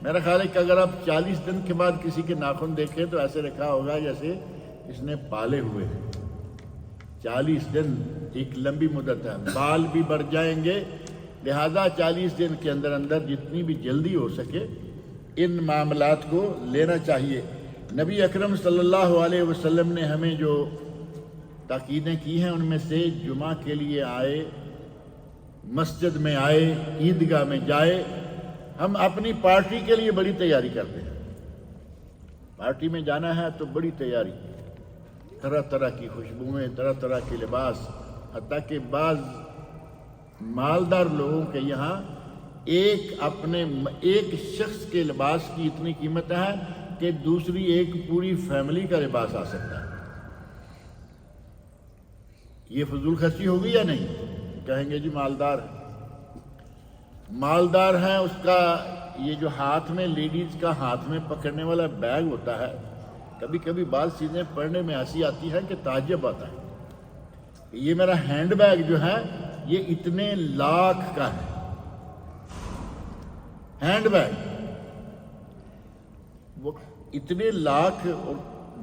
[SPEAKER 1] میرا خیال ہے کہ اگر آپ 40 دن کے بعد کسی کے ناخن دیکھیں تو ایسے رکھا ہوگا جیسے اس نے پالے ہوئے ہیں۔ 40 دن ایک لمبی مدت ہے، بال بھی بڑھ جائیں گے، لہذا 40 دن کے اندر جتنی بھی جلدی ہو سکے ان معاملات کو لینا چاہیے۔ نبی اکرم صلی اللہ علیہ وسلم نے ہمیں جو تاکیدیں کی ہیں ان میں سے جمعہ کے لیے آئے، مسجد میں آئے، عیدگاہ میں جائے، ہم اپنی پارٹی کے لیے بڑی تیاری کرتے ہیں۔ پارٹی میں جانا ہے تو بڑی تیاری، طرح طرح کی خوشبوئیں، طرح طرح کے لباس، حتیٰ کہ بعض مالدار لوگوں کے یہاں ایک شخص کے لباس کی اتنی قیمت ہے کہ دوسری ایک پوری فیملی کا لباس آ سکتا ہے۔ یہ فضول خرچی ہوگی یا نہیں؟ کہیں گے جی مالدار ہے، اس کا یہ جو ہاتھ میں لیڈیز کا ہاتھ میں پکڑنے والا بیگ ہوتا ہے، کبھی کبھی بعض چیزیں پڑھنے میں ایسی آتی ہے کہ تعجب آتا ہے۔ یہ میرا ہینڈ بیگ جو ہے یہ اتنے لاکھ کا ہے، ہینڈ بیگ، وہ اتنے لاکھ اور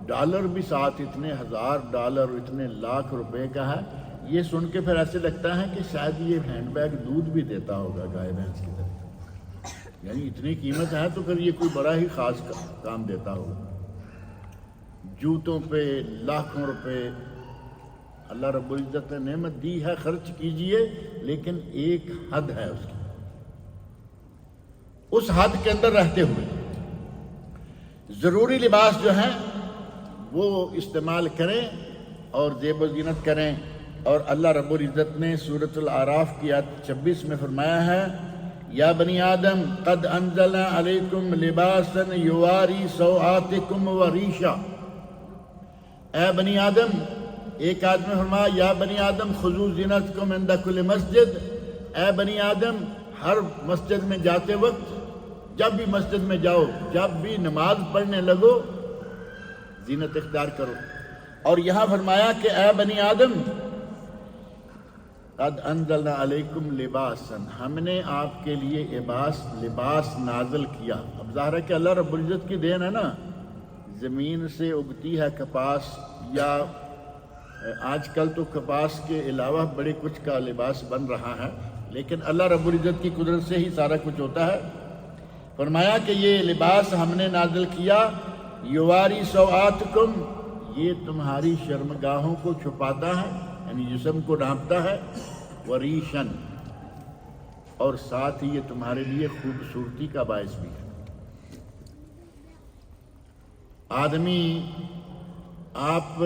[SPEAKER 1] ڈالر بھی ساتھ، اتنے $1000 اتنے لاکھ روپے کا ہے۔ یہ سن کے پھر ایسے لگتا ہے کہ شاید یہ ہینڈ بیگ دودھ بھی دیتا ہوگا گائے بھینس کی طرح، یعنی اتنی قیمت ہے تو پھر یہ کوئی بڑا ہی خاص کام دیتا ہوگا۔ جوتوں پہ لاکھوں روپے اللہ رب العزت نے نعمت دی ہے، خرچ کیجئے، لیکن ایک حد ہے اس کی، اس حد کے اندر رہتے ہوئے ضروری لباس جو ہیں وہ استعمال کریں اور زیب و زینت کریں۔ اور اللہ رب العزت نے سورۃ الاعراف کی آیت 26 میں فرمایا ہے، یا بنی آدم قد انزلنا علیکم لباسا یواری سوآتکم وریشا، اے بنی آدم، ایک آیت میں فرمایا یا بنی آدم خذوا زینتکم عند کل مسجد، اے بنی آدم ہر مسجد میں جاتے وقت، جب بھی مسجد میں جاؤ، جب بھی نماز پڑھنے لگو، زینت اختیار کرو۔ اور یہاں فرمایا کہ اے بنی آدم قد انزلنا علیکم لباسا، ہم نے آپ کے لیے لباس نازل کیا۔ اب ظاہر ہے کہ اللہ رب العزت کی دین ہے نا، زمین سے اگتی ہے کپاس، یا آج کل تو کپاس کے علاوہ بڑے کچھ کا لباس بن رہا ہے، لیکن اللہ رب العزت کی قدرت سے ہی سارا کچھ ہوتا ہے۔ فرمایا کہ یہ لباس ہم نے نازل کیا، یواری سوآتکم، یہ تمہاری شرمگاہوں کو چھپاتا ہے، یعنی جسم کو ڈھانپتا ہے، وریشن، اور ساتھ ہی یہ تمہارے لیے خوبصورتی کا باعث بھی ہے۔ آدمی، آپ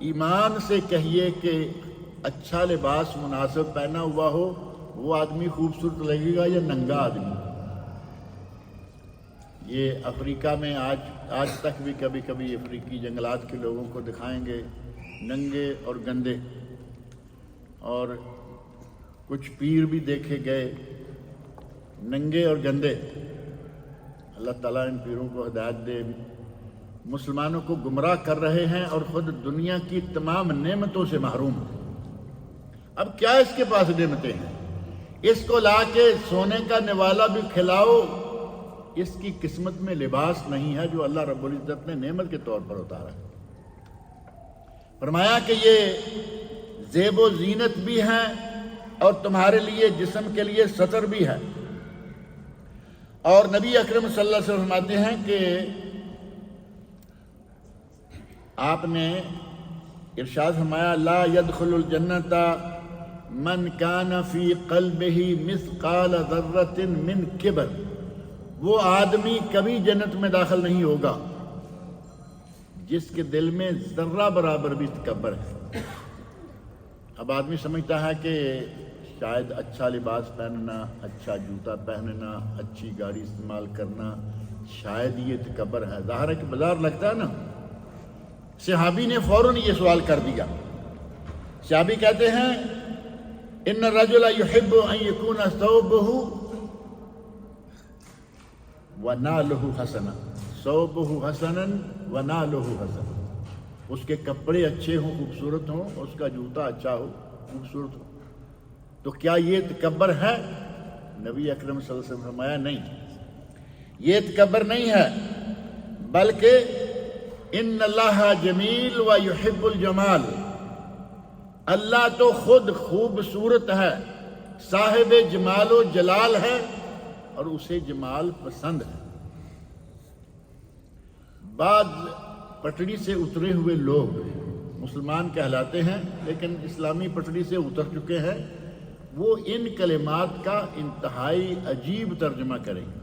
[SPEAKER 1] ایمان سے کہیے کہ اچھا لباس مناسب پہنا ہوا ہو، وہ آدمی خوبصورت لگے گا یا ننگا آدمی؟ یہ افریقہ میں آج تک بھی کبھی کبھی افریقی جنگلات کے لوگوں کو دکھائیں گے ننگے اور گندے، اور کچھ پیر بھی دیکھے گئے ننگے اور گندے۔ اللہ تعالیٰ ان پیروں کو ہدایت دے، مسلمانوں کو گمراہ کر رہے ہیں اور خود دنیا کی تمام نعمتوں سے محروم ہیں۔ اب کیا اس کے پاس نعمتیں ہیں؟ اس کو لا کے سونے کا نوالا بھی کھلاؤ، اس کی قسمت میں لباس نہیں ہے جو اللہ رب العزت نے نعمت کے طور پر اتارا ہے۔ فرمایا کہ یہ زیب و زینت بھی ہے اور تمہارے لیے جسم کے لیے ستر بھی ہے۔ اور نبی اکرم صلی اللہ علیہ وسلم فرماتے ہیں کہ آپ نے ارشاد فرمایا، لا يدخل الجنت من کان فی قلبہ مثقال ذرۃ من کبر، وہ آدمی کبھی جنت میں داخل نہیں ہوگا جس کے دل میں ذرہ برابر بھی تکبر ہے۔ اب آدمی سمجھتا ہے کہ شاید اچھا لباس پہننا، اچھا جوتا پہننا، اچھی گاڑی استعمال کرنا، شاید یہ تکبر ہے۔ ظاہر ہے کہ بازار لگتا ہے نا۔ صحابی نے فوراً یہ سوال کر دیا۔ صحابی کہتے ہیں، ان الرجل يحب ان يكون ثوبه ونالہ حسنا، ثوبہ حسنا ونالہ حسنا، اس کے کپڑے اچھے ہوں، خوبصورت ہوں، اس کا جوتا اچھا ہو، خوبصورت ہو، تو کیا یہ تکبر ہے؟ نبی اکرم صلی اللہ علیہ وسلم فرمایا نہیں، یہ تکبر نہیں ہے، بلکہ ان اللہ جمیل و یحب الجمال، اللہ تو خود خوبصورت ہے، صاحب جمال و جلال ہے اور اسے جمال پسند ہے۔ بعض پٹڑی سے اترے ہوئے لوگ مسلمان کہلاتے ہیں لیکن اسلامی پٹڑی سے اتر چکے ہیں، وہ ان کلمات کا انتہائی عجیب ترجمہ کریں گے۔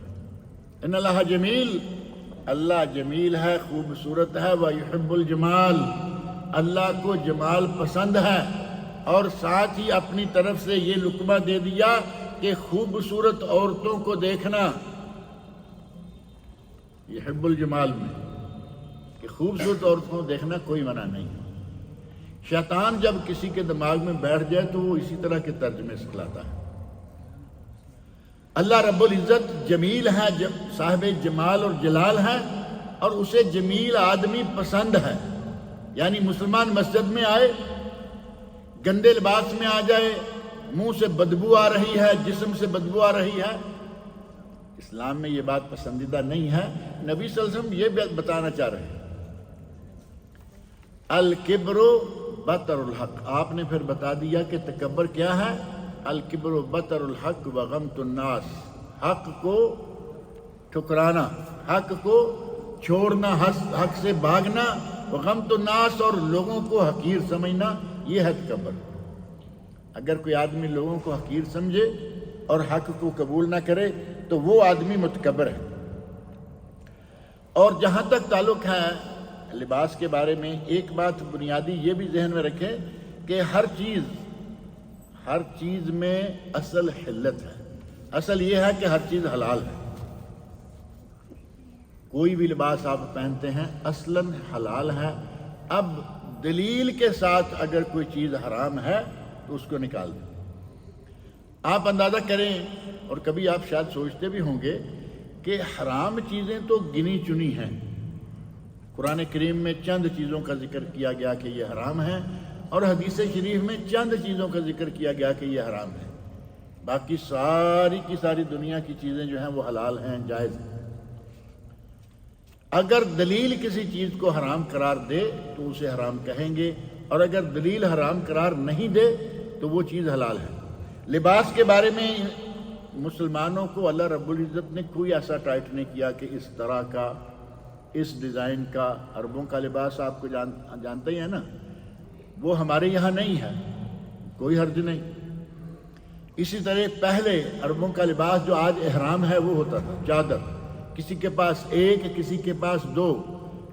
[SPEAKER 1] ان اللہ جمیل، اللہ جمیل ہے، خوبصورت ہے، وَيُحِبُّ الجمال، اللہ کو جمال پسند ہے، اور ساتھ ہی اپنی طرف سے یہ لقمہ دے دیا کہ خوبصورت عورتوں کو دیکھنا، یحب الجمال میں کہ خوبصورت عورتوں کو دیکھنا کوئی منع نہیں۔ شیطان جب کسی کے دماغ میں بیٹھ جائے تو وہ اسی طرح کے ترجمے سکھلاتا ہے۔ اللہ رب العزت جمیل ہے، صاحب جمال اور جلال ہے، اور اسے جمیل آدمی پسند ہے۔ یعنی مسلمان مسجد میں آئے، گندے لباس میں آ جائے، منہ سے بدبو آ رہی ہے، جسم سے بدبو آ رہی ہے، اسلام میں یہ بات پسندیدہ نہیں ہے۔ نبی صلی اللہ علیہ وسلم یہ بتانا چاہ رہے ہیں، الکبر بطر الحق۔ آپ نے پھر بتا دیا کہ تکبر کیا ہے، الکبر بطر الحق وغمط الناس، حق کو ٹھکرانا، حق کو چھوڑنا، حق سے بھاگنا، وغمط الناس، اور لوگوں کو حقیر سمجھنا، یہ ہے تکبر۔ اگر کوئی آدمی لوگوں کو حقیر سمجھے اور حق کو قبول نہ کرے تو وہ آدمی متکبر ہے۔ اور جہاں تک تعلق ہے لباس کے بارے میں، ایک بات بنیادی یہ بھی ذہن میں رکھیں کہ ہر چیز میں اصل حلت ہے۔ اصل یہ ہے کہ ہر چیز حلال ہے۔ کوئی بھی لباس آپ پہنتے ہیں اصلاً حلال ہے۔ اب دلیل کے ساتھ اگر کوئی چیز حرام ہے تو اس کو نکال دیں۔ آپ اندازہ کریں، اور کبھی آپ شاید سوچتے بھی ہوں گے کہ حرام چیزیں تو گنی چنی ہیں، قرآن کریم میں چند چیزوں کا ذکر کیا گیا کہ یہ حرام ہے، اور حدیث شریف میں چند چیزوں کا ذکر کیا گیا کہ یہ حرام ہے، باقی ساری کی ساری دنیا کی چیزیں جو ہیں وہ حلال ہیں، جائز ہیں۔ اگر دلیل کسی چیز کو حرام قرار دے تو اسے حرام کہیں گے، اور اگر دلیل حرام قرار نہیں دے تو وہ چیز حلال ہے۔ لباس کے بارے میں مسلمانوں کو اللہ رب العزت نے کوئی ایسا ٹائٹ نہیں کیا کہ اس طرح کا، اس ڈیزائن کا۔ عربوں کا لباس آپ کو جانتے ہی ہیں نا، وہ ہمارے یہاں نہیں ہے، کوئی حرج نہیں۔ اسی طرح پہلے عربوں کا لباس جو آج احرام ہے وہ ہوتا تھا چادر، کسی کے پاس ایک، کسی کے پاس دو،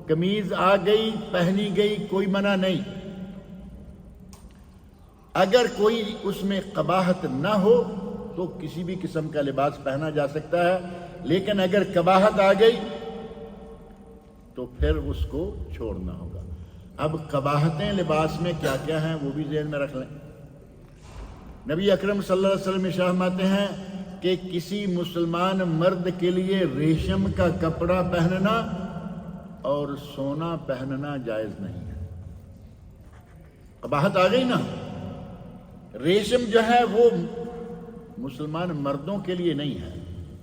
[SPEAKER 1] قمیض آ گئی پہنی گئی، کوئی منع نہیں۔ اگر کوئی اس میں قباحت نہ ہو تو کسی بھی قسم کا لباس پہنا جا سکتا ہے، لیکن اگر قباحت آ گئی تو پھر اس کو چھوڑنا ہوگا۔ اب قباحتیں لباس میں کیا کیا ہیں وہ بھی ذہن میں رکھ لیں۔ نبی اکرم صلی اللہ علیہ وسلم ارشاد فرماتے ہیں کہ کسی مسلمان مرد کے لیے ریشم کا کپڑا پہننا اور سونا پہننا جائز نہیں ہے۔ قباحت آ گئی نا، ریشم جو ہے وہ مسلمان مردوں کے لیے نہیں ہے،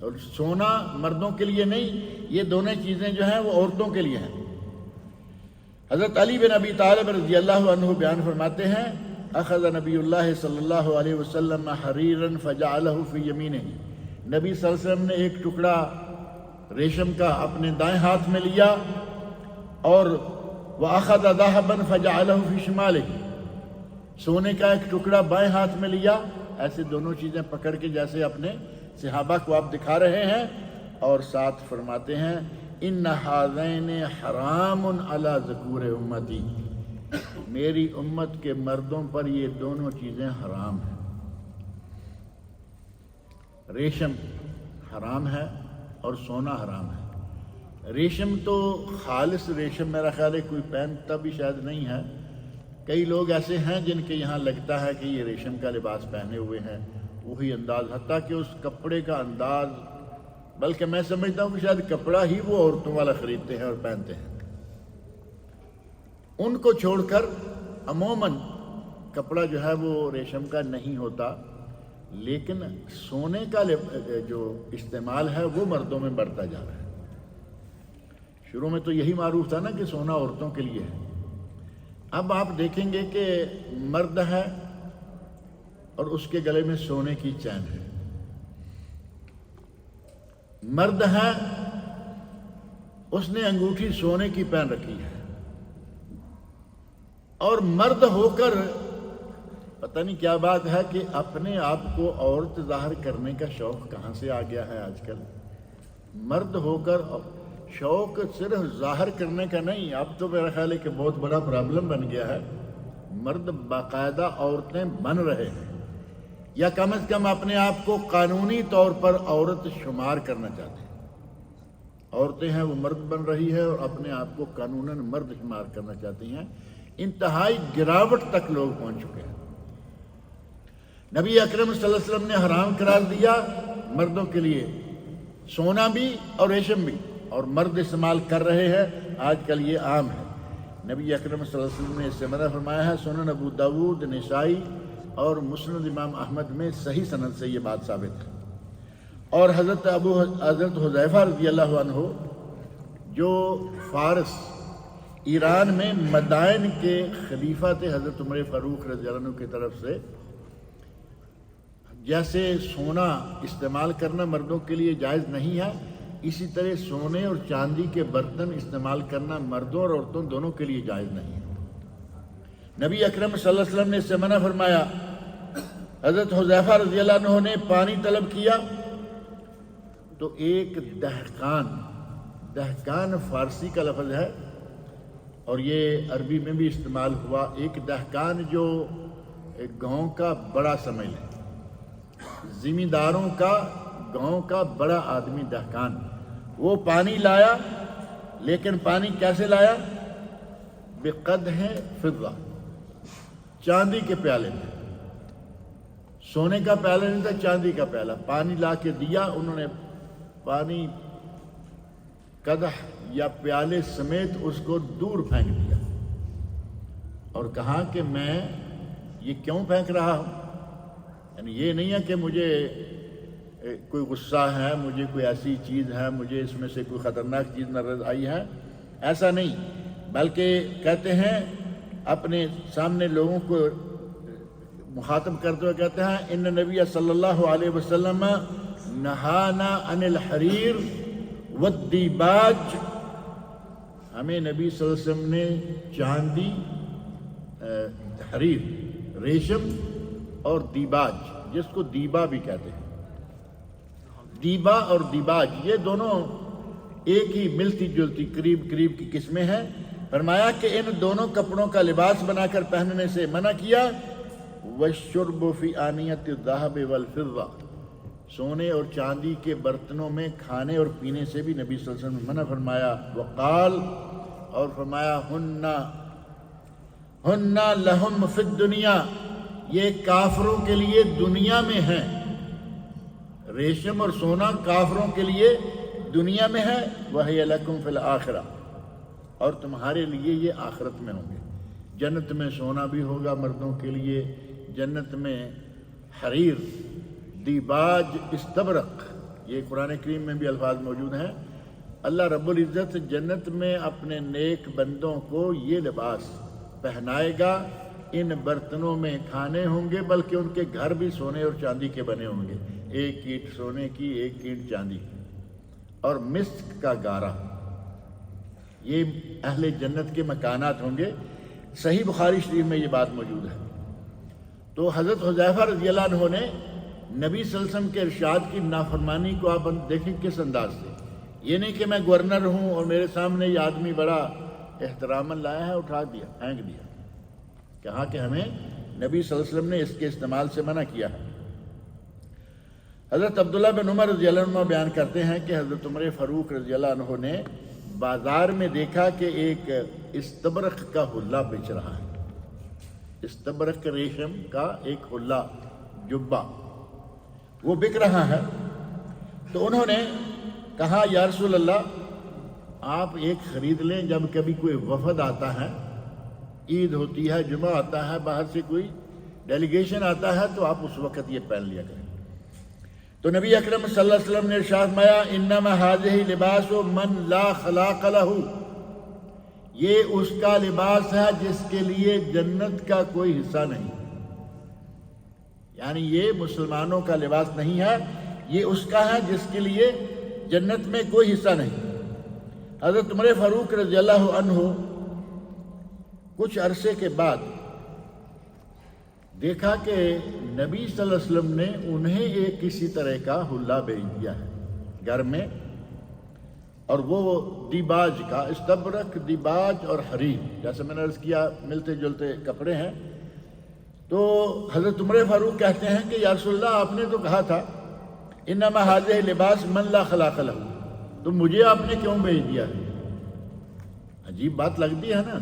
[SPEAKER 1] اور سونا مردوں کے لیے نہیں، یہ دونوں چیزیں جو ہیں وہ عورتوں کے لیے ہیں۔ حضرت علی بن ابی طالب رضی اللہ عنہ بیان فرماتے ہیں، اخذ نبی اللہ صلی اللہ علیہ وسلم حریرا فجعلہ فی یمینہ، نبی صلی اللہ علیہ وسلم نے ایک ٹکڑا ریشم کا اپنے دائیں ہاتھ میں لیا، اور وَأَخَذَ ذَهَبًا فَجَعَلَهُ فِي شِمَالِهِ، سونے کا ایک ٹکڑا بائیں ہاتھ میں لیا، ایسے دونوں چیزیں پکڑ کے جیسے اپنے صحابہ کو آپ دکھا رہے ہیں، اور ساتھ فرماتے ہیں اِنَّ هَذَيْنِ حَرَامٌ عَلَى ذُكُورِ أُمَّتِي، میری امت کے مردوں پر یہ دونوں چیزیں حرام ہیں۔ ریشم حرام ہے اور سونا حرام ہے۔ ریشم تو خالص ریشم میرا خیال ہے کوئی پہنتا بھی شاید نہیں ہے، کئی لوگ ایسے ہیں جن کے یہاں لگتا ہے کہ یہ ریشم کا لباس پہنے ہوئے ہیں، وہی انداز، حتیٰ کہ اس کپڑے کا انداز، بلکہ میں سمجھتا ہوں کہ شاید کپڑا ہی وہ عورتوں والا خریدتے ہیں اور پہنتے ہیں۔ ان کو چھوڑ کر عموماً کپڑا جو ہے وہ ریشم کا نہیں ہوتا، لیکن سونے کا جو استعمال ہے وہ مردوں میں بڑھتا جا رہا ہے۔ شروع میں تو یہی معروف تھا نا کہ سونا عورتوں کے لیے ہے، اب آپ دیکھیں گے کہ مرد ہے اور اس کے گلے میں سونے کی چین ہے، مرد ہے اس نے انگوٹھی سونے کی پہن رکھی ہے، اور مرد ہو کر پتہ نہیں کیا بات ہے کہ اپنے آپ کو عورت ظاہر کرنے کا شوق کہاں سے آ گیا ہے آج کل۔ مرد ہو کر شوق صرف ظاہر کرنے کا نہیں، اب تو میرا خیال ہے کہ بہت بڑا پرابلم بن گیا ہے۔ مرد باقاعدہ عورتیں بن رہے ہیں، یا کم از کم اپنے آپ کو قانونی طور پر عورت شمار کرنا چاہتے ہیں۔ عورتیں ہیں وہ مرد بن رہی ہے اور اپنے آپ کو قانوناً مرد شمار کرنا چاہتی ہیں۔ انتہائی گراوٹ تک لوگ پہنچ چکے ہیں۔ نبی اکرم صلی اللہ علیہ وسلم نے حرام قرار دیا مردوں کے لیے سونا بھی اور ریشم بھی، اور مرد استعمال کر رہے ہیں، آج کل یہ عام ہے۔ نبی اکرم صلی اللہ علیہ وسلم نے اس سے منع فرمایا ہے۔ سنن ابو داود، نسائی اور مسند امام احمد میں صحیح سند سے یہ بات ثابت ہے۔ اور حضرت حذیفہ رضی اللہ عنہ جو فارس ایران میں مدائن کے خلیفہ تھے حضرت عمر فاروق رضی اللہ عنہ کی طرف سے، جیسے سونا استعمال کرنا مردوں کے لیے جائز نہیں ہے، اسی طرح سونے اور چاندی کے برتن استعمال کرنا مردوں اور عورتوں دونوں کے لیے جائز نہیں ہے۔ نبی اکرم صلی اللہ علیہ وسلم نے اس سے منع فرمایا۔ حضرت حذیفہ رضی اللہ عنہ نے پانی طلب کیا تو ایک دہقان فارسی کا لفظ ہے اور یہ عربی میں بھی استعمال ہوا۔ ایک دہقان جو گاؤں کا بڑا سمجھ لیں، زمینداروں کا گاؤں کا بڑا آدمی دہقان، وہ پانی لایا، لیکن پانی کیسے لایا؟ بقدح فضہ، چاندی کے پیالے میں۔ سونے کا پیالہ نہیں تھا، چاندی کا پیالہ۔ پانی لا کے دیا، انہوں نے پانی قدح یا پیالے سمیت اس کو دور پھینک دیا اور کہا کہ میں یہ کیوں پھینک رہا ہوں؟ یعنی یہ نہیں ہے کہ مجھے کوئی غصہ ہے، مجھے کوئی ایسی چیز ہے، مجھے اس میں سے کوئی خطرناک چیز نظر آئی ہے، ایسا نہیں، بلکہ کہتے ہیں اپنے سامنے لوگوں کو مخاطب کرتے ہوئے کہتے ہیں ان نبی صلی اللہ علیہ وسلم نہانا عن الحریر والدیباج، ہمیں نبی صلی اللہ علیہ وسلم نے چاندی، حریر، ریشم اور دیباج، جس کو دیبا بھی کہتے ہیں، دیبا اور دیباج یہ دونوں ایک ہی ملتی جلتی قریب کی قسمیں ہیں۔ فرمایا کہ ان دونوں کپڑوں کا لباس بنا کر پہننے سے منع کیا۔ وَالشُّرْبُ فِي آنِيَةِ الذَّهَبِ وَالْفِضَّةِ، سونے اور چاندی کے برتنوں میں کھانے اور پینے سے بھی نبی صلی اللہ علیہ وسلم نے منع فرمایا۔ وقال، اور فرمایا ہن لہم فی الدنیا، یہ کافروں کے لیے دنیا میں ہیں، ریشم اور سونا کافروں کے لیے دنیا میں ہے، وَهِيَ لَكُمْ فِي الْآخِرَةِ، اور تمہارے لیے یہ آخرت میں ہوں گے۔ جنت میں سونا بھی ہوگا مردوں کے لیے، جنت میں حریر، دیباج، استبرق، یہ قرآن کریم میں بھی الفاظ موجود ہیں۔ اللہ رب العزت جنت میں اپنے نیک بندوں کو یہ لباس پہنائے گا۔ ان برتنوں میں کھانے ہوں گے، بلکہ ان کے گھر بھی سونے اور چاندی کے بنے ہوں گے، ایک اینٹ سونے کی، ایک اینٹ چاندی کی، اور مسک کا گارا، یہ اہل جنت کے مکانات ہوں گے۔ صحیح بخاری شریف میں یہ بات موجود ہے۔ تو حضرت حذیفہ رضی اللہ عنہ نے نبی صلی اللہ علیہ وسلم کے ارشاد کی نافرمانی کو آپ دیکھیں کس انداز سے۔ یہ نہیں کہ میں گورنر ہوں اور میرے سامنے یہ آدمی بڑا احتراماً لایا ہے، اٹھا دیا، پھینک دیا۔ کہا کہ ہمیں نبی صلی اللہ علیہ وسلم نے اس کے استعمال سے منع کیا ہے۔ حضرت عبداللہ بن عمر رضی اللہ عنہ بیان کرتے ہیں کہ حضرت عمر فاروق رضی اللہ عنہ نے بازار میں دیکھا کہ ایک استبرق کا حلہ بیچ رہا ہے، استبرق ریشم کا ایک حلہ، جبہ، وہ بک رہا ہے۔ تو انہوں نے کہا یا رسول اللہ آپ ایک خرید لیں، جب کبھی کوئی وفد آتا ہے، عید ہوتی ہے، جمعہ آتا ہے، باہر سے کوئی ڈیلیگیشن آتا ہے، تو آپ اس وقت یہ پہن لیا کریں۔ تو نبی اکرم صلی اللہ علیہ وسلم نے ارشاد فرمایا انما ھذہ لباس من لا خلاق لہ، یہ اس کا لباس ہے جس کے لیے جنت کا کوئی حصہ نہیں، یعنی یہ مسلمانوں کا لباس نہیں ہے، یہ اس کا ہے جس کے لیے جنت میں کوئی حصہ نہیں۔ حضرت عمر فاروق رضی اللہ عنہ کچھ عرصے کے بعد دیکھا کہ نبی صلی اللہ علیہ وسلم نے انہیں ایک کسی طرح کا حلہ بھیج دیا ہے گھر میں، اور وہ دیباج کا، استبرق، دیباج اور حریر، جیسے میں نے عرض کیا ملتے جلتے کپڑے ہیں۔ تو حضرت عمر فاروق کہتے ہیں کہ یا رسول اللہ، آپ نے تو کہا تھا انما ھذہ لباس من لا خلاق لہ، تو مجھے آپ نے کیوں بھیج دیا ہے؟ عجیب بات لگتی ہے نا۔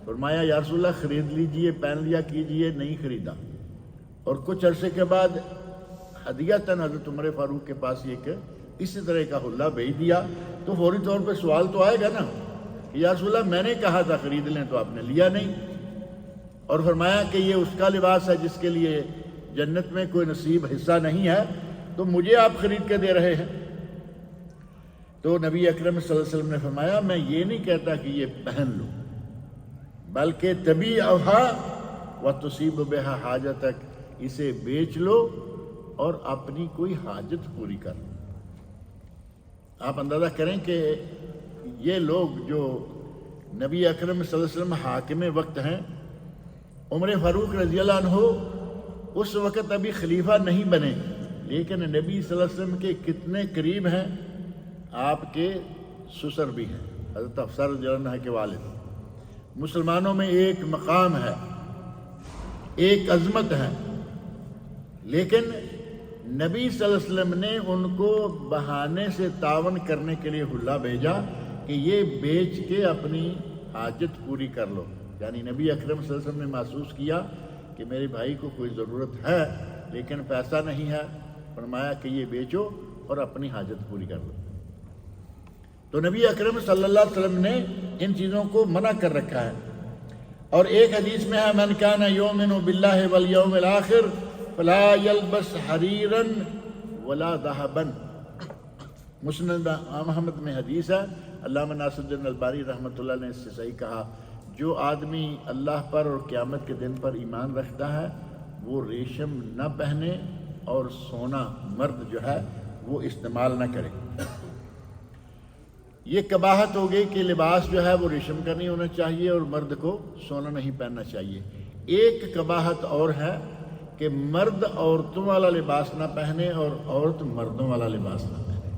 [SPEAKER 1] فرمایا یا رسول اللہ خرید لیجئے، پہن لیا کیجئے، نہیں خریدا۔ اور کچھ عرصے کے بعد ہدیۃً حضرت عمر فاروق کے پاس ایک اسی طرح کا حلہ بھیج دیا، تو فوری طور پہ سوال تو آئے گا نا کہ یا رسول اللہ میں نے کہا تھا خرید لیں تو آپ نے لیا نہیں، اور فرمایا کہ یہ اس کا لباس ہے جس کے لیے جنت میں کوئی نصیب حصہ نہیں ہے، تو مجھے آپ خرید کے دے رہے ہیں۔ تو نبی اکرم صلی اللہ علیہ وسلم نے فرمایا میں یہ نہیں کہتا کہ یہ پہن لو، بلکہ تبیعھا وتصیب بہا حاجتک، اسے بیچ لو اور اپنی کوئی حاجت پوری کر لو۔ آپ اندازہ کریں کہ یہ لوگ جو نبی اکرم صلی اللہ علیہ وسلم حاکم وقت ہیں، عمر فاروق رضی اللہ عنہ اس وقت ابھی خلیفہ نہیں بنے، لیکن نبی صلی اللہ علیہ وسلم کے کتنے قریب ہیں، آپ کے سسر بھی ہیں، حضرت حفصہ رضی اللہ عنہ کے والد۔ مسلمانوں میں ایک مقام ہے، ایک عظمت ہے، لیکن نبی صلی اللہ علیہ وسلم نے ان کو بہانے سے تعاون کرنے کے لیے حلہ بھیجا کہ یہ بیچ کے اپنی حاجت پوری کر لو۔ یعنی نبی اکرم صلی اللہ علیہ وسلم نے محسوس کیا کہ میرے بھائی کو کوئی ضرورت ہے لیکن پیسہ نہیں ہے، فرمایا کہ یہ بیچو اور اپنی حاجت پوری کر لو۔ تو نبی اکرم صلی اللہ علیہ وسلم نے ان چیزوں کو منع کر رکھا ہے۔ اور ایک حدیث میں ہے من کان یؤمن باللہ والیوم الآخر فلا یلبس حریرا ولا ذہبا۔ مسند احمد میں حدیث ہے، علامہ ناصر الدین البانی رحمۃ اللہ نے اس سے صحیح کہا، جو آدمی اللہ پر اور قیامت کے دن پر ایمان رکھتا ہے وہ ریشم نہ پہنے اور سونا مرد جو ہے وہ استعمال نہ کرے۔ یہ قباحت ہو گئی کہ لباس جو ہے وہ ریشم کا نہیں ہونا چاہیے اور مرد کو سونا نہیں پہننا چاہیے۔ ایک قباحت اور ہے کہ مرد عورتوں والا لباس نہ پہنے اور عورت مردوں والا لباس نہ پہنے۔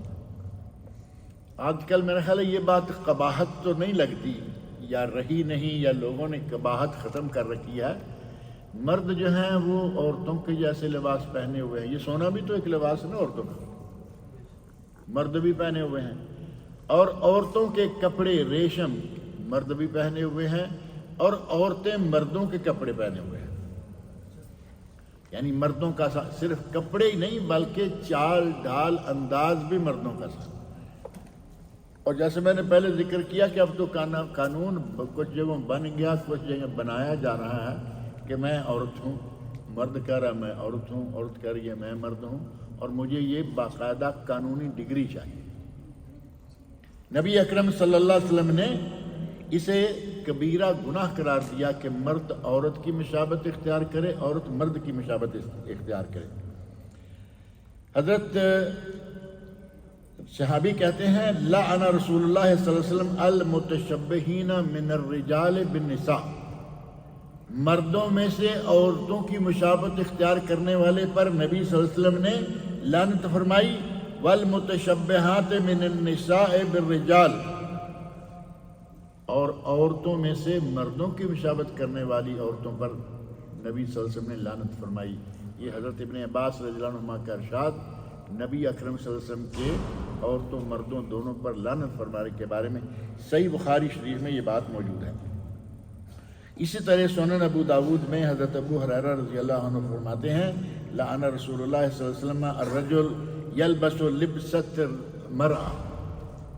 [SPEAKER 1] آج کل میرا خیال ہے یہ بات قباحت تو نہیں لگتی، یا رہی نہیں، یا لوگوں نے قباحت ختم کر رکھی ہے۔ مرد جو ہیں وہ عورتوں کے جیسے لباس پہنے ہوئے ہیں، یہ سونا بھی تو ایک لباس ہے نا عورتوں کا، مرد بھی پہنے ہوئے ہیں، اور عورتوں کے کپڑے ریشم مرد بھی پہنے ہوئے ہیں، اور عورتیں مردوں کے کپڑے پہنے ہوئے ہیں۔ یعنی مردوں کا صرف کپڑے ہی نہیں بلکہ چال ڈھال انداز بھی مردوں کا ساتھ۔ اور جیسے میں نے پہلے ذکر کیا کہ اب تو قانون کچھ جگہوں بن گیا، کچھ جگہ بنایا جا رہا ہے کہ میں عورت ہوں، مرد کہہ رہا میں عورت ہوں، عورت کہہ رہی ہے میں مرد ہوں، اور مجھے یہ باقاعدہ قانونی ڈگری چاہیے۔ نبی اکرم صلی اللہ علیہ وسلم نے اسے کبیرہ گناہ قرار دیا کہ مرد عورت کی مشابہت اختیار کرے، عورت مرد کی مشابہت اختیار کرے۔ حضرت صحابی کہتے ہیں لعن رسول اللہ صلی اللہ علیہ وسلم المتشبہین من الرجال بالنساء، مردوں میں سے عورتوں کی مشابہت اختیار کرنے والے پر نبی صلی اللہ علیہ وسلم نے لعنت فرمائی، والمتشبہات من النساء بالرجال، اور عورتوں میں سے مردوں کی مشابہت کرنے والی عورتوں پر نبی صلی اللہ علیہ وسلم نے لعنت فرمائی۔ یہ حضرت ابن عباس رضی اللہ عنہما کا ارشاد، نبی اکرم صلی اللہ علیہ وسلم کے عورتوں مردوں دونوں پر لعنت فرمانے کے بارے میں صحیح بخاری شریف میں یہ بات موجود ہے۔ اسی طرح سنن ابو داود میں حضرت ابو ہریرہ رضی اللہ عنہ فرماتے ہیں لعن رسول اللہ صلی اللہ علیہ وسلم الرجل یلبس لبست المرأة،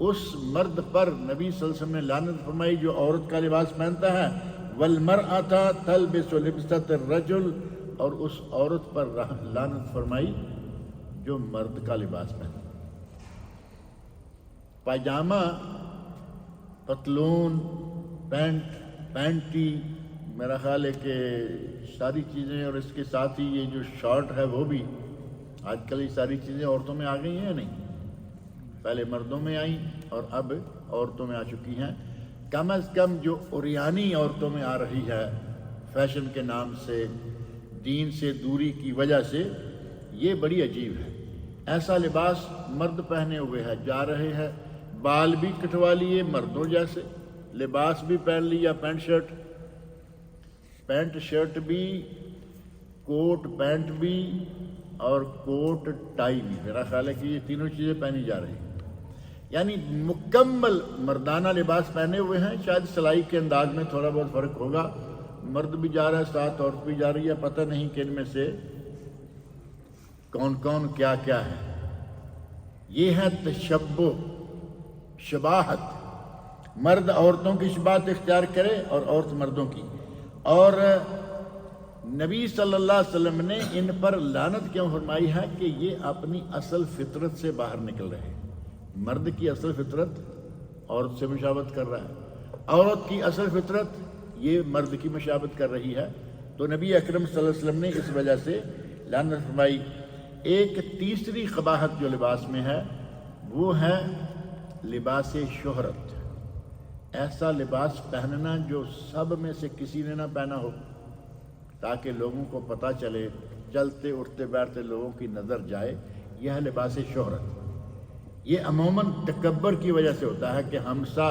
[SPEAKER 1] اس مرد پر نبی صلی اللہ علیہ وسلم نے لعنت فرمائی جو عورت کا لباس پہنتا ہے، والمرأة تلبس لبست الرجل، اور اس عورت پر لعنت فرمائی جو مرد کا لباس پہنتا ہے۔ پائجامہ، پتلون، پینٹی، میرا خیال ہے کہ ساری چیزیں، اور اس کے ساتھ ہی یہ جو شارٹ ہے وہ بھی، آج کل یہ ساری چیزیں عورتوں میں آ گئی ہیں نہیں، پہلے مردوں میں آئیں اور اب عورتوں میں آ چکی ہیں، کم از کم جو عریانی عورتوں میں آ رہی ہے فیشن کے نام سے، دین سے دوری کی وجہ سے، یہ بڑی عجیب ہے۔ ایسا لباس مرد پہنے ہوئے ہے، جا رہے ہیں، بال بھی کٹوا لیے مردوں جیسے، لباس بھی پہن لیا، پینٹ شرٹ بھی، کوٹ پینٹ بھی، اور کوٹ ٹائی بھی، میرا خیال ہے کہ یہ تینوں چیزیں پہنی جا رہی ہیں، یعنی مکمل مردانہ لباس پہنے ہوئے ہیں۔ شاید سلائی کے انداز میں تھوڑا بہت فرق ہوگا، مرد بھی جا رہا ہے ساتھ عورت بھی جا رہی ہے، پتہ نہیں کہ ان میں سے کون کون کیا کیا ہے۔ یہ ہے تشبہ، شباہت، مرد عورتوں کی شباہت اختیار کرے اور عورت مردوں کی۔ اور نبی صلی اللہ علیہ وسلم نے ان پر لعنت کیوں فرمائی ہے کہ یہ اپنی اصل فطرت سے باہر نکل رہے ہیں۔ مرد کی اصل فطرت عورت سے مشابہت کر رہا ہے، عورت کی اصل فطرت یہ مرد کی مشابہت کر رہی ہے، تو نبی اکرم صلی اللہ علیہ وسلم نے اس وجہ سے لعنت فرمائی۔ ایک تیسری قباحت جو لباس میں ہے وہ ہے لباس شہرت، ایسا لباس پہننا جو سب میں سے کسی نے نہ پہنا ہو، تاکہ لوگوں کو پتہ چلے، چلتے اٹھتے بیٹھتے لوگوں کی نظر جائے، یہ ہے لباس شہرت۔ یہ عموماً تکبر کی وجہ سے ہوتا ہے کہ ہمسا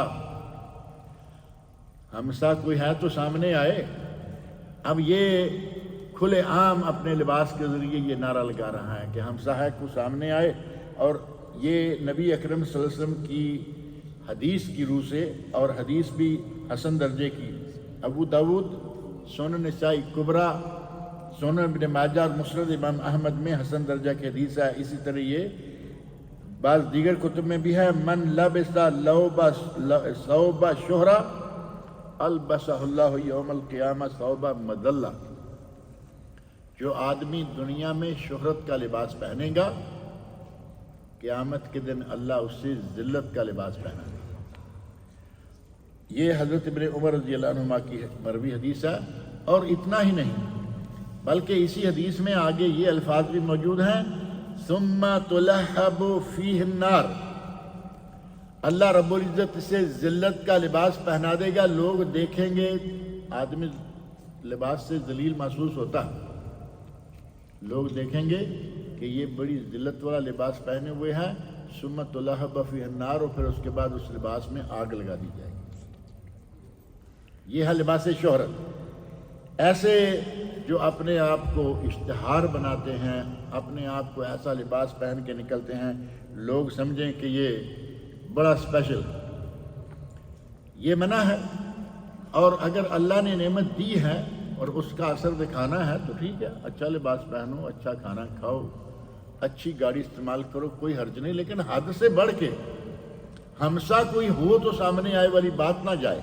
[SPEAKER 1] کوئی ہے تو سامنے آئے۔ اب یہ کھلے عام اپنے لباس کے ذریعے یہ نعرہ لگا رہا ہے کہ ہمسا ہے کو سامنے آئے، اور یہ نبی اکرم صلی اللہ علیہ وسلم کی حدیث کی روح سے، اور حدیث بھی حسن درجے کی، ابو داود سنن نسائی کبریٰ، سنن ابن ماجہ اور مسند امام احمد میں حسن درجہ کی حدیث ہے۔ اسی طرح یہ بعض دیگر کتب میں بھی ہے، من لبس ثوب شہرہ البسہ اللہ یوم القیامہ ثوب مذلہ، جو آدمی دنیا میں شہرت کا لباس پہنے گا، قیامت کے دن اللہ اس سے ذلت کا لباس پہنا گا۔ یہ حضرت ابن عمر رضی اللہ عنہما کی مروی حدیث ہے۔ اور اتنا ہی نہیں بلکہ اسی حدیث میں آگے یہ الفاظ بھی موجود ہیں، ثم تلہب فیہ النار، اللہ رب العزت اسے ذلت کا لباس پہنا دے گا۔ لوگ دیکھیں گے، آدمی لباس سے ذلیل محسوس ہوتا ہے، لوگ دیکھیں گے کہ یہ بڑی ذلت والا لباس پہنے ہوئے ہے، ثم تلہب فیہ النار، اور پھر اس کے بعد اس لباس میں آگ لگا دی جائے گی۔ یہ ہے لباس شہرت۔ ایسے جو اپنے آپ کو اشتہار بناتے ہیں، اپنے آپ کو ایسا لباس پہن کے نکلتے ہیں، لوگ سمجھیں کہ یہ بڑا اسپیشل، یہ منع ہے۔ اور اگر اللہ نے نعمت دی ہے اور اس کا اثر دکھانا ہے تو ٹھیک ہے، اچھا لباس پہنو، اچھا کھانا کھاؤ، اچھی گاڑی استعمال کرو، کوئی حرج نہیں، لیکن حد سے بڑھ کے ہمسا کوئی ہو تو سامنے آئے والی بات نہ جائے۔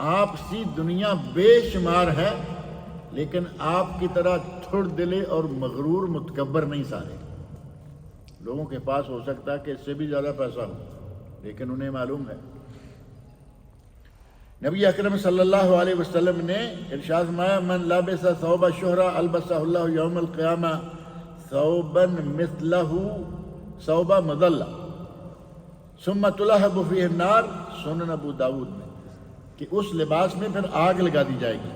[SPEAKER 1] آپ سی دنیا بے شمار ہے، لیکن آپ کی طرح تھڑ دلے اور مغرور متکبر نہیں سارے۔ لوگوں کے پاس ہو سکتا ہے کہ اس سے بھی زیادہ پیسہ ہو، لیکن انہیں معلوم ہے۔ نبی اکرم صلی اللہ علیہ وسلم نے ارشاد فرمایا، من لبس ثوب شہرہ البسہ اللہ یوم القیامہ ثوبا مثلہ ثوب مذلہ ثم تلہب فیہ النار، سنن ابو داود میں، کہ اس لباس میں پھر آگ لگا دی جائے گی۔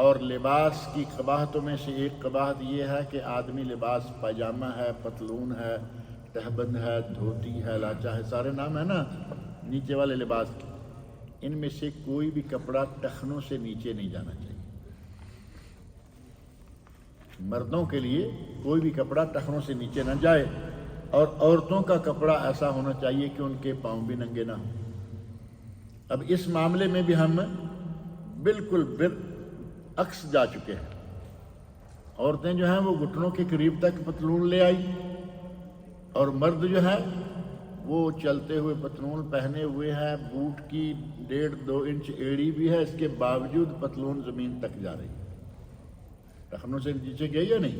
[SPEAKER 1] اور لباس کی قباحتوں میں سے ایک قباحت یہ ہے کہ آدمی لباس پاجامہ ہے، پتلون ہے، تہبند ہے، دھوتی ہے، لاچا ہے، سارے نام ہیں نا نیچے والے لباس کے، ان میں سے کوئی بھی کپڑا ٹخنوں سے نیچے نہیں جانا چاہیے۔ مردوں کے لیے کوئی بھی کپڑا ٹخنوں سے نیچے نہ جائے، اور عورتوں کا کپڑا ایسا ہونا چاہیے کہ ان کے پاؤں بھی ننگے نہ ہوں۔ اب اس معاملے میں بھی ہم بالکل عکس جا چکے ہیں۔ عورتیں جو ہیں وہ گھٹنوں کے قریب تک پتلون لے آئی، اور مرد جو ہے وہ چلتے ہوئے پتلون پہنے ہوئے ہے، بوٹ کی 1.5-2 انچ ایڑی بھی ہے، اس کے باوجود پتلون زمین تک جا رہی ہے، ٹخنوں سے نیچے گئی یا نہیں؟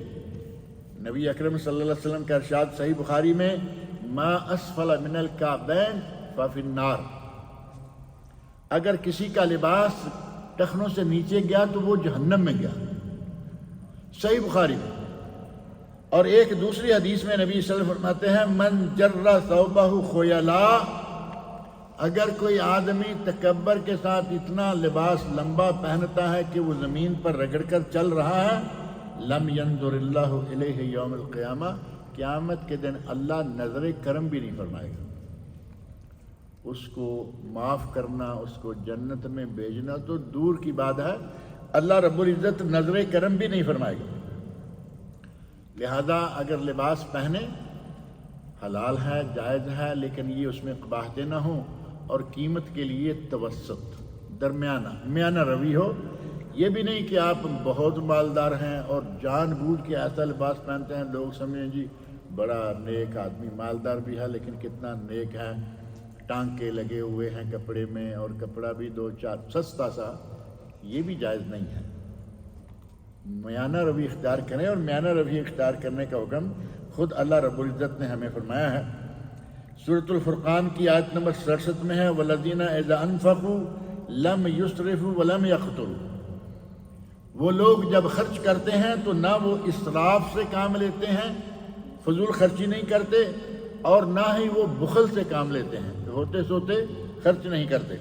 [SPEAKER 1] نبی اکرم صلی اللہ علیہ وسلم کا ارشاد صحیح بخاری میں، ما اسفل من الکعبین ففی النار، اگر کسی کا لباس ٹخنوں سے نیچے گیا تو وہ جہنم میں گیا، صحیح بخاری میں۔ اور ایک دوسری حدیث میں نبی صلی اللہ علیہ وسلم فرماتے ہیں من جر ثوبہ خیلا، اگر کوئی آدمی تکبر کے ساتھ اتنا لباس لمبا پہنتا ہے کہ وہ زمین پر رگڑ کر چل رہا ہے، لم ينظر اللہ الیہ یوم القیامہ، قیامت کے دن اللہ نظر کرم بھی نہیں فرمائے گا، اس کو معاف کرنا، اس کو جنت میں بھیجنا تو دور کی بات ہے، اللہ رب العزت نظر کرم بھی نہیں فرمائے گا۔ لہذا اگر لباس پہنے حلال ہے، جائز ہے، لیکن یہ اس میں قباحتیں نہ ہوں اور قیمت کے لیے توسط، درمیانہ میانہ روی ہو۔ یہ بھی نہیں کہ آپ بہت مالدار ہیں اور جان بوجھ کے ایسا لباس پہنتے ہیں لوگ سمجھیں جی بڑا نیک آدمی، مالدار بھی ہے لیکن کتنا نیک ہے، ٹانکے لگے ہوئے ہیں کپڑے میں اور کپڑا بھی دو چار سستا سا، یہ بھی جائز نہیں ہے۔ میانہ روی اختیار کریں، اور میانہ روی اختیار کرنے کا حکم خود اللہ رب العزت نے ہمیں فرمایا ہے۔ سورۃ الفرقان کی آیت نمبر 67 میں ہے وَالَّذِينَ إِذَا أَنفَقُوا لَمْ يُسْرِفُوا وَلَمْ يَقْتُرُوا، وہ لوگ جب خرچ کرتے ہیں تو نہ وہ اسراف سے کام لیتے ہیں، فضول خرچی نہیں کرتے، اور نہ ہی وہ بخل سے کام لیتے ہیں، ہوتے سوتے خرچ نہیں کرتے۔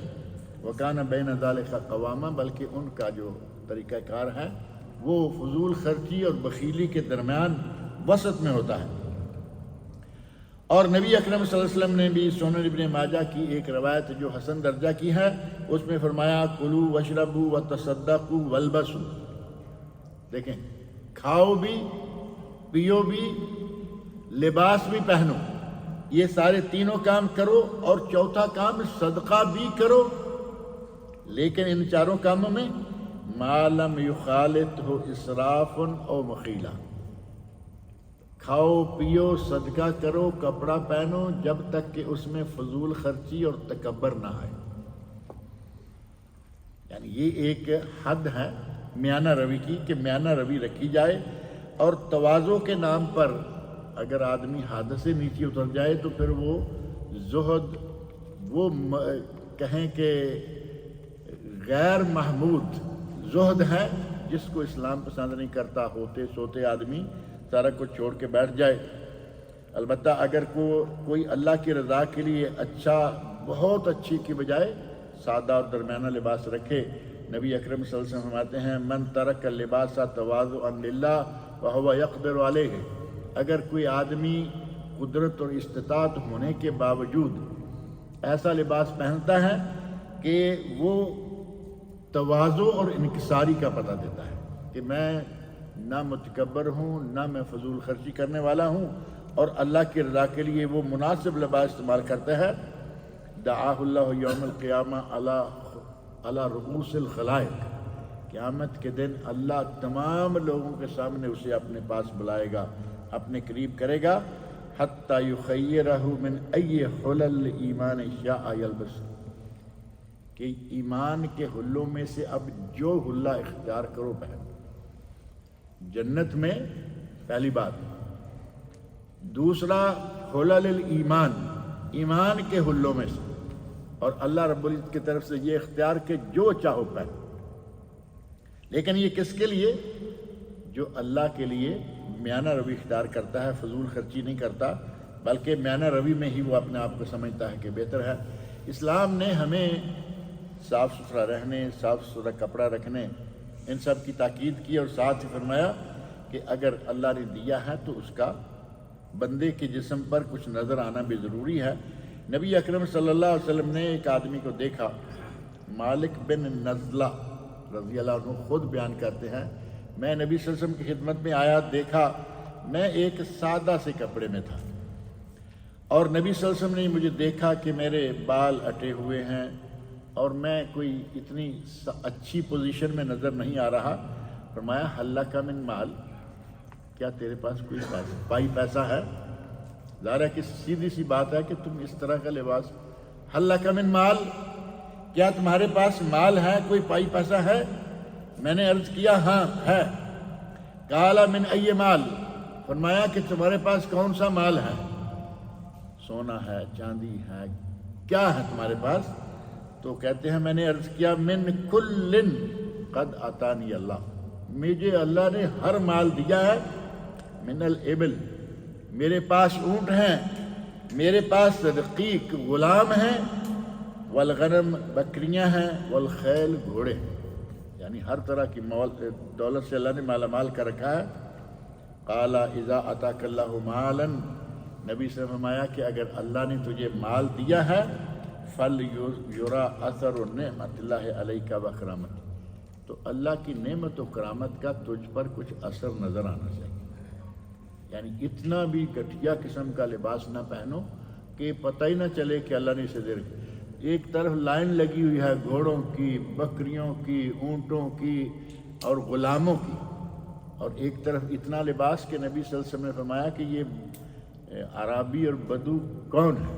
[SPEAKER 1] وَكَانَ بَيْنَ ذَلِكَ قَوَامًا، بلکہ ان کا جو طریقہ کار ہے وہ فضول خرچی اور بخیلی کے درمیان وسط میں ہوتا ہے۔ اور نبی اکرم صلی اللہ علیہ وسلم نے بھی سنن ابن ماجہ کی ایک روایت جو حسن درجہ کی ہے، اس میں فرمایا کلوا واشربوا وتصدقوا والبسوا، دیکھیں کھاؤ بھی، پیو بھی، لباس بھی پہنو، یہ سارے تینوں کام کرو، اور چوتھا کام صدقہ بھی کرو، لیکن ان چاروں کاموں میں ما لم یخالطہ اسراف او مخیلہ، کھاؤ پیو صدقہ کرو کپڑا پہنو جب تک کہ اس میں فضول خرچی اور تکبر نہ آئے، یعنی یہ ایک حد ہے میانہ روی کی کہ میانہ روی رکھی جائے، اور تواضع کے نام پر اگر آدمی حد سے نیچے اتر جائے تو پھر وہ زہد، وہ کہیں کہ غیر محمود زہد ہے جس کو اسلام پسند نہیں کرتا، ہوتے سوتے آدمی سارا کچھ چھوڑ کے بیٹھ جائے۔ البتہ اگر کوئی اللہ کی رضا کے لیے اچھا، بہت اچھی کی بجائے سادہ اور درمیانہ لباس رکھے، نبی اکرم صلی اللہ علیہ وسلم فرماتے ہیں من ترک اللباس تواضعا للہ وهو يقدر علیہ، اگر کوئی آدمی قدرت اور استطاعت ہونے کے باوجود ایسا لباس پہنتا ہے کہ وہ تواضع اور انکساری کا پتہ دیتا ہے کہ میں نہ متکبر ہوں، نہ میں فضول خرچی کرنے والا ہوں، اور اللہ کی رضا کے لیے وہ مناسب لباس استعمال کرتا ہے، دعاہ اللہ یوم القیامہ علی رؤوس الخلائق، قیامت کے دن اللہ تمام لوگوں کے سامنے اسے اپنے پاس بلائے گا، اپنے قریب کرے گا، حتی یخیرہ من ای حلل ایمان شاء یلبس، کہ ایمان کے حلوں میں سے اب جو حلہ اختیار کرو پہن۔ جنت میں پہلی بات، دوسرا حلل الایمان، ایمان کے حلوں میں سے، اور اللہ رب العزت کی طرف سے یہ اختیار کہ جو چاہو پہن، لیکن یہ کس کے لیے؟ جو اللہ کے لیے میانہ روی اختیار کرتا ہے، فضول خرچی نہیں کرتا، بلکہ میانہ روی میں ہی وہ اپنے آپ کو سمجھتا ہے کہ بہتر ہے۔ اسلام نے ہمیں صاف ستھرا رہنے، صاف ستھرا کپڑا رکھنے، ان سب کی تاکید کی، اور ساتھ ہی فرمایا کہ اگر اللہ نے دیا ہے تو اس کا بندے کے جسم پر کچھ نظر آنا بھی ضروری ہے۔ نبی اکرم صلی اللہ علیہ وسلم نے ایک آدمی کو دیکھا، مالک بن نزلہ رضی اللہ عنہ خود بیان کرتے ہیں، میں نبی صلی اللہ علیہ وسلم کی خدمت میں آیا، دیکھا میں ایک سادہ سے کپڑے میں تھا، اور نبی صلی اللہ علیہ وسلم نے مجھے دیکھا کہ میرے بال اٹے ہوئے ہیں اور میں کوئی اتنی اچھی پوزیشن میں نظر نہیں آ رہا، فرمایا حل لک من مال، کیا تیرے پاس کوئی پائی پیسہ ہے؟ ظاہر ہے کہ سیدھی سی بات ہے کہ تم اس طرح کا لباس، حل لک من مال، کیا تمہارے پاس مال ہے، کوئی پائی پیسہ ہے؟ میں نے عرض کیا ہاں ہے۔ قال من ای مال، فرمایا کہ تمہارے پاس کون سا مال ہے؟ سونا ہے، چاندی ہے، کیا ہے تمہارے پاس؟ تو کہتے ہیں میں نے عرض کیا من کل قد آتانی اللہ، مجھے اللہ نے ہر مال دیا ہے من الابل، میرے پاس اونٹ ہیں، میرے پاس رقیق غلام ہیں، والغنم بکریاں ہیں، والخیل گھوڑے ہیں، یعنی ہر طرح کی دولت سے اللہ نے مالا مال کر رکھا ہے۔ قال اذا اتاک اللہ مالا، نبی سے فرمایا کہ اگر اللہ نے تجھے مال دیا ہے، فلیرا اثر نعمت اللہ علیک و کرامت، تو اللہ کی نعمت و کرامت کا تجھ پر کچھ اثر نظر آنا چاہیے، یعنی اتنا بھی گھٹیا قسم کا لباس نہ پہنو کہ پتہ ہی نہ چلے کہ اللہ نے اسے دے رکھا۔ ایک طرف لائن لگی ہوئی ہے گھوڑوں کی، بکریوں کی، اونٹوں کی اور غلاموں کی، اور ایک طرف اتنا لباس کہ نبی صلی اللہ علیہ وسلم نے فرمایا کہ یہ عربی اور بدو کون ہے،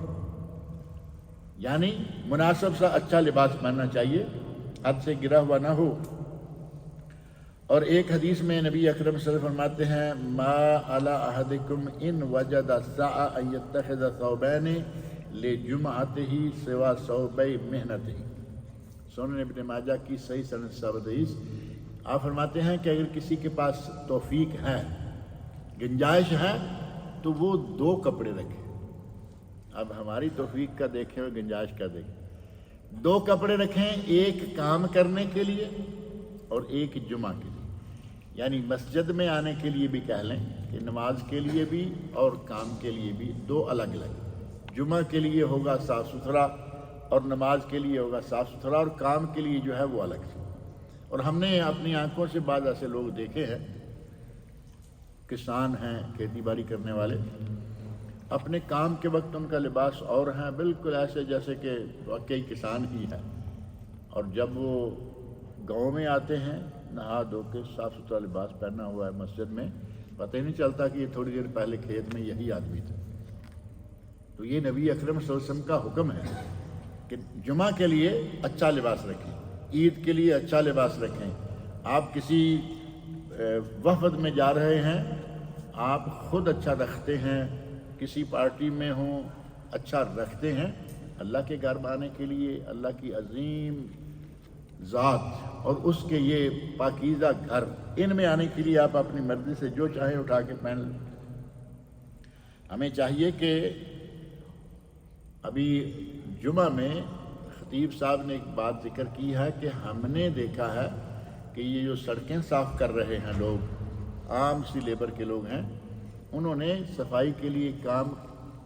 [SPEAKER 1] یعنی مناسب سا اچھا لباس پہننا چاہیے، حد سے گرا ہوا نہ ہو۔ اور ایک حدیث میں نبی اکرم صلی اللہ علیہ وسلم فرماتے ہیں ما علی احدکم ان وجد السعی ان یتخذ ثوبین لجمعتہ سوا ثوبی محنتہ، سنن ابن ماجہ کی صحیح سند ثابت حدیث۔ آپ فرماتے ہیں کہ اگر کسی کے پاس توفیق ہے، گنجائش ہے، تو وہ 2 کپڑے رکھے۔ اب ہماری توفیق کا دیکھیں اور گنجائش کا دیکھیں، 2 کپڑے رکھیں، ایک کام کرنے کے لیے اور ایک جمعہ کے لیے، یعنی مسجد میں آنے کے لیے بھی کہہ لیں کہ نماز کے لیے بھی اور کام کے لیے بھی 2 الگ الگ، جمعہ کے لیے ہوگا صاف ستھرا اور نماز کے لیے ہوگا صاف ستھرا، اور کام کے لیے جو ہے وہ الگ سے۔ اور ہم نے اپنی آنکھوں سے بعض ایسے لوگ دیکھے ہیں، کسان ہیں، کھیتی باڑی کرنے والے، اپنے کام کے وقت ان کا لباس اور ہیں، بالکل ایسے جیسے کہ واقعی کسان ہی ہے، اور جب وہ گاؤں میں آتے ہیں نہا دھو کے صاف ستھرا لباس پہنا ہوا ہے مسجد میں، پتہ ہی نہیں چلتا کہ یہ تھوڑی دیر پہلے کھیت میں یہی آدمی تھا۔ تو یہ نبی اکرم صلی اللہ علیہ وسلم کا حکم ہے کہ جمعہ کے لیے اچھا لباس رکھیں، عید کے لیے اچھا لباس رکھیں۔ آپ کسی وفد میں جا رہے ہیں، آپ خود اچھا رکھتے ہیں، کسی پارٹی میں ہوں اچھا رکھتے ہیں، اللہ کے گھر میں آنے کے لیے، اللہ کی عظیم ذات اور اس کے یہ پاکیزہ گھر، ان میں آنے کے لیے آپ اپنی مرضی سے جو چاہیں اٹھا کے پہن لیں۔ ہمیں چاہیے کہ ابھی جمعہ میں خطیب صاحب نے ایک بات ذکر کی ہے کہ ہم نے دیکھا ہے کہ یہ جو سڑکیں صاف کر رہے ہیں لوگ، عام سی لیبر کے لوگ ہیں، انہوں نے صفائی کے لیے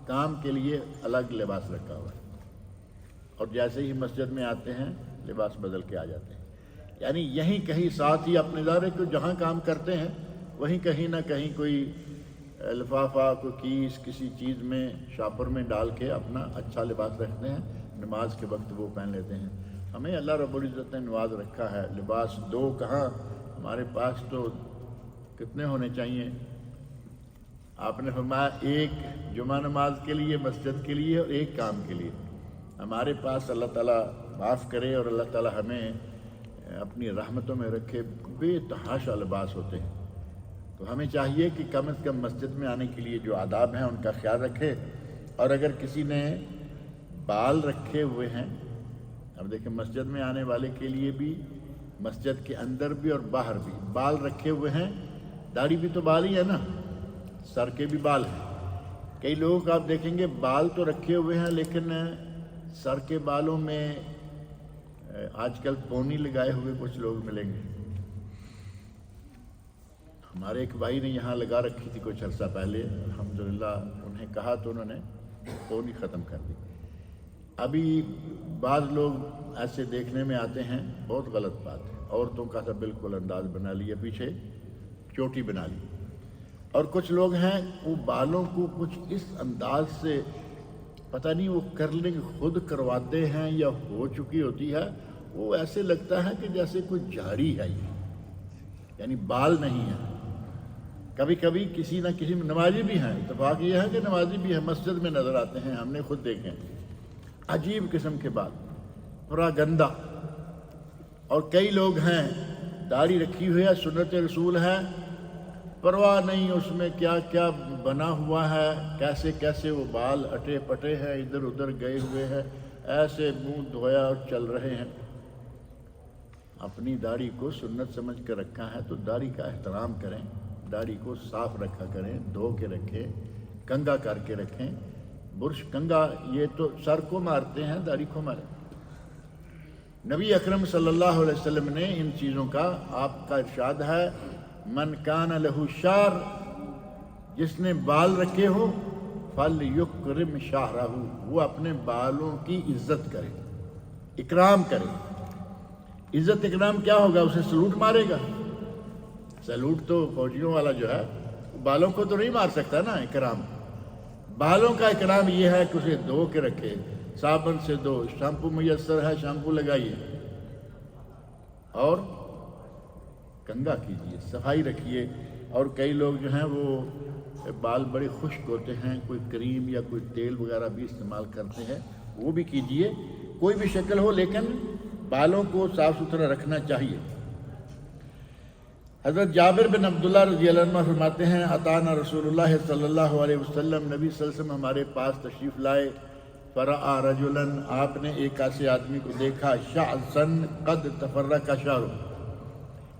[SPEAKER 1] کام کے لیے الگ لباس رکھا ہوا ہے، اور جیسے ہی مسجد میں آتے ہیں لباس بدل کے آ جاتے ہیں، یعنی یہیں کہیں ساتھ ہی اپنے ادارے کو جہاں کام کرتے ہیں وہیں کہیں نہ کہیں کوئی لفافہ، کوئی کیس کسی چیز میں شاپر میں ڈال کے اپنا اچھا لباس رکھتے ہیں، نماز کے وقت وہ پہن لیتے ہیں۔ ہمیں اللہ رب العزت نے نواز رکھا ہے، لباس 2 کہاں، ہمارے پاس تو کتنے ہونے چاہیے؟ آپ نے فرمایا ایک جمعہ نماز کے لیے، مسجد کے لیے، اور ایک کام کے لیے۔ ہمارے پاس اللہ تعالیٰ معاف کرے اور اللہ تعالیٰ ہمیں اپنی رحمتوں میں رکھے، بے تحاشا لباس ہوتے ہیں۔ تو ہمیں چاہیے کہ کم از کم مسجد میں آنے کے لیے جو آداب ہیں ان کا خیال رکھے، اور اگر کسی نے بال رکھے ہوئے ہیں، اب دیکھیں مسجد میں آنے والے کے لیے بھی، مسجد کے اندر بھی اور باہر بھی بال رکھے ہوئے ہیں، داڑھی بھی تو بال ہی ہے نا، سر کے بھی بال ہیں۔ کئی لوگوں کو آپ دیکھیں گے بال تو رکھے ہوئے ہیں لیکن سر کے بالوں میں آج کل پونی لگائے ہوئے کچھ لوگ ملیں گے۔ ہمارے ایک بھائی نے یہاں لگا رکھی تھی کچھ عرصہ پہلے، الحمدللہ انہیں کہا تو انہوں نے پونی ختم کر دی۔ ابھی بعض لوگ ایسے دیکھنے میں آتے ہیں، بہت غلط بات ہے، عورتوں کا سا بالکل انداز بنا لیا، پیچھے چوٹی بنا لی، اور کچھ لوگ ہیں وہ بالوں کو کچھ اس انداز سے پتہ نہیں وہ کرلنگ خود کرواتے ہیں یا ہو چکی ہوتی ہے، وہ ایسے لگتا ہے کہ جیسے کوئی جھاڑی ہے، یہ یعنی بال نہیں ہے۔ کبھی کبھی کسی نہ کسی نمازی بھی ہیں، اتفاق یہ ہے کہ نمازی بھی ہیں، مسجد میں نظر آتے ہیں، ہم نے خود دیکھے ہیں، عجیب قسم کے بال، پورا گندا۔ اور کئی لوگ ہیں داڑھی رکھی ہوئی ہے، سنت رسول ہے، پرواہ نہیں اس میں کیا کیا بنا ہوا ہے، کیسے کیسے وہ بال اٹے پٹے ہیں، ادھر ادھر گئے ہوئے ہیں، ایسے منہ دھویا اور چل رہے ہیں۔ اپنی داڑھی کو سنت سمجھ کر رکھا ہے تو داڑھی کا احترام کریں، داڑھی کو صاف رکھا کریں، دھو کے رکھیں، کنگا کر کے رکھیں۔ برش کنگا یہ تو سر کو مارتے ہیں، داڑھی کو ماریں۔ نبی اکرم صلی اللہ علیہ وسلم نے ان چیزوں کا، آپ کا ارشاد ہے من کان لہ شعر، جس نے بال رکھے ہو فلیکرم شعرہ، وہ اپنے بالوں کی عزت کرے، اکرام کرے۔ عزت اکرام کیا ہوگا؟ اسے سلوٹ مارے گا۔ سلوٹ تو فوجیوں والا جو ہے بالوں کو تو نہیں مار سکتا نا۔ اکرام، بالوں کا اکرام یہ ہے کہ اسے دھو کے رکھے، صابن سے دو، شیمپو میسر ہے شیمپو لگائیے، اور کنگا کیجیے، صفائی رکھیے۔ اور کئی لوگ جو ہیں وہ بال بڑے خشک ہوتے ہیں، کوئی کریم یا کوئی تیل وغیرہ بھی استعمال کرتے ہیں، وہ بھی کیجیے، کوئی بھی شکل ہو، لیکن بالوں کو صاف ستھرا رکھنا چاہیے۔ حضرت جابر بن عبداللہ رضی اللہ عنہ فرماتے ہیں اتانا رسول اللہ صلی اللہ علیہ وسلم، نبی صلی اللہ علیہ وسلم ہمارے پاس تشریف لائے، فرآ رجلا، آپ نے ایک ایسے آدمی کو دیکھا، شعثن قد تفرق شعرہ،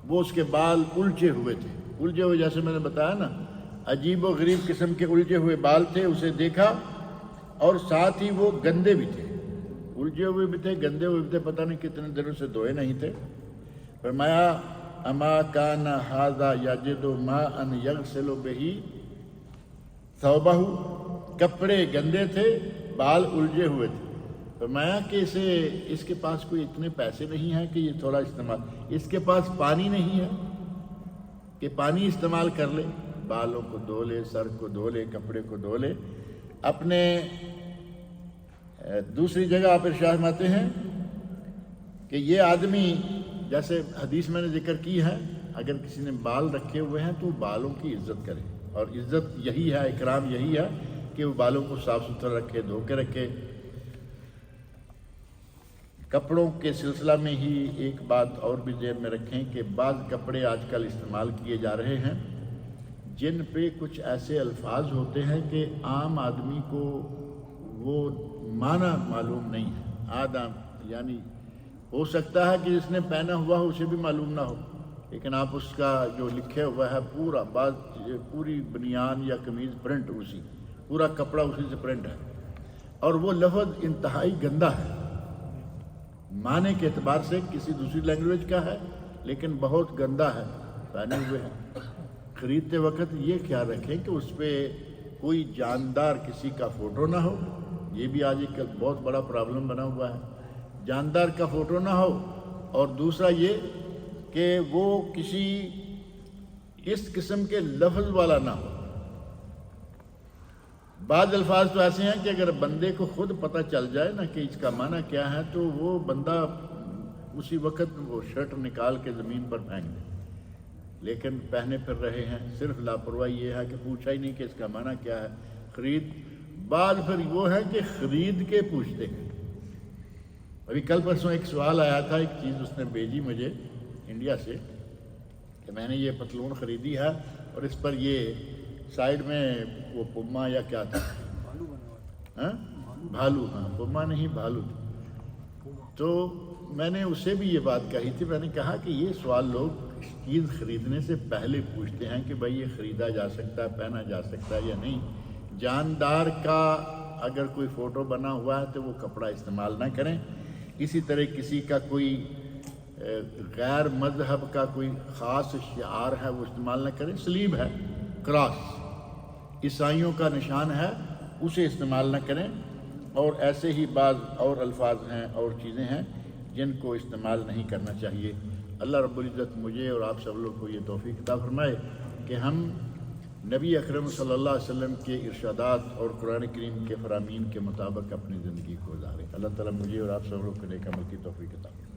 [SPEAKER 1] وہ اس کے بال الجھے ہوئے تھے، الجھے ہوئے جیسے میں نے بتایا نا، عجیب و غریب قسم کے الجھے ہوئے بال تھے، اسے دیکھا، اور ساتھ ہی وہ گندے بھی تھے، الجھے ہوئے بھی تھے، گندے ہوئے بھی تھے، پتہ نہیں کتنے دنوں سے دھوئے نہیں تھے۔ فرمایا اما کان ھذا یجد ماء یغسل بہ ثوبہ، کپڑے گندے تھے، بال الجھے ہوئے تھے۔ فرمایا کہ اس کے پاس کوئی اتنے پیسے نہیں ہیں کہ یہ تھوڑا استعمال، اس کے پاس پانی نہیں ہے کہ پانی استعمال کر لے، بالوں کو دھو لے، سر کو دھو لے، کپڑے کو دھو لے۔ اپنے دوسری جگہ آپ ارشاد فرماتے ہیں کہ یہ آدمی، جیسے حدیث میں نے ذکر کی ہے، اگر کسی نے بال رکھے ہوئے ہیں تو بالوں کی عزت کرے، اور عزت یہی ہے، اکرام یہی ہے کہ وہ بالوں کو صاف ستھرا رکھے، دھو کے رکھے۔ کپڑوں کے سلسلہ میں ہی ایک بات اور بھی ذہن میں رکھیں کہ بعض کپڑے آج کل استعمال کیے جا رہے ہیں جن پہ کچھ ایسے الفاظ ہوتے ہیں کہ عام آدمی کو وہ معنی معلوم نہیں ہے۔ آدم یعنی ہو سکتا ہے کہ جس نے پہنا ہوا ہو اسے بھی معلوم نہ ہو، لیکن آپ اس کا جو لکھے ہوا ہے پوری بنیان یا قمیض پرنٹ، اسی پورا کپڑا اسی سے پرنٹ ہے، اور وہ لفظ انتہائی گندا ہے، معنی کے اعتبار سے کسی دوسری لینگویج کا ہے لیکن بہت گندا ہے، پہنے ہوئے ہیں۔ خریدتے وقت یہ خیال رکھیں کہ اس پہ کوئی جاندار کسی کا فوٹو نہ ہو، یہ بھی آج ایک بہت بڑا پرابلم بنا ہوا ہے، جاندار کا فوٹو نہ ہو، اور دوسرا یہ کہ وہ کسی اس قسم کے لفظ والا نہ ہو۔ بعض الفاظ تو ایسے ہیں کہ اگر بندے کو خود پتہ چل جائے نا کہ اس کا معنی کیا ہے تو وہ بندہ اسی وقت وہ شرٹ نکال کے زمین پر پھینک دے، لیکن پہنے پھر رہے ہیں، صرف لاپرواہی یہ ہے کہ پوچھا ہی نہیں کہ اس کا معنی کیا ہے۔ بعض پھر وہ ہے کہ خرید کے پوچھتے ہیں۔ ابھی کل پرسوں ایک سوال آیا تھا، ایک چیز اس نے بھیجی مجھے انڈیا سے کہ میں نے یہ پتلون خریدی ہے اور اس پر یہ سائیڈ میں وہ پما یا کیا تھا، بھالو، ہاں پما نہیں بھالو تھی۔ تو میں نے اسے بھی یہ بات کہی تھی، میں نے کہا کہ یہ سوال لوگ چیز خریدنے سے پہلے پوچھتے ہیں کہ بھائی یہ خریدا جا سکتا ہے، پہنا جا سکتا ہے یا نہیں۔ جاندار کا اگر کوئی فوٹو بنا ہوا ہے تو وہ کپڑا استعمال نہ کریں۔ اسی طرح کسی کا کوئی غیر مذہب کا کوئی خاص شعار ہے وہ استعمال نہ کریں۔ سلیب ہے، کراس عیسائیوں کا نشان ہے، اسے استعمال نہ کریں، اور ایسے ہی بعض اور الفاظ ہیں اور چیزیں ہیں جن کو استعمال نہیں کرنا چاہیے۔ اللہ رب العزت مجھے اور آپ سب لوگ کو یہ توفیق عطا فرمائے کہ ہم نبی اکرم صلی اللہ علیہ وسلم کے ارشادات اور قرآن کریم کے فرامین کے مطابق اپنی زندگی کو گزاریں۔ اللہ تعالیٰ مجھے اور آپ سب لوگ کو نیک عمل کی توفیق عطا فرمائے۔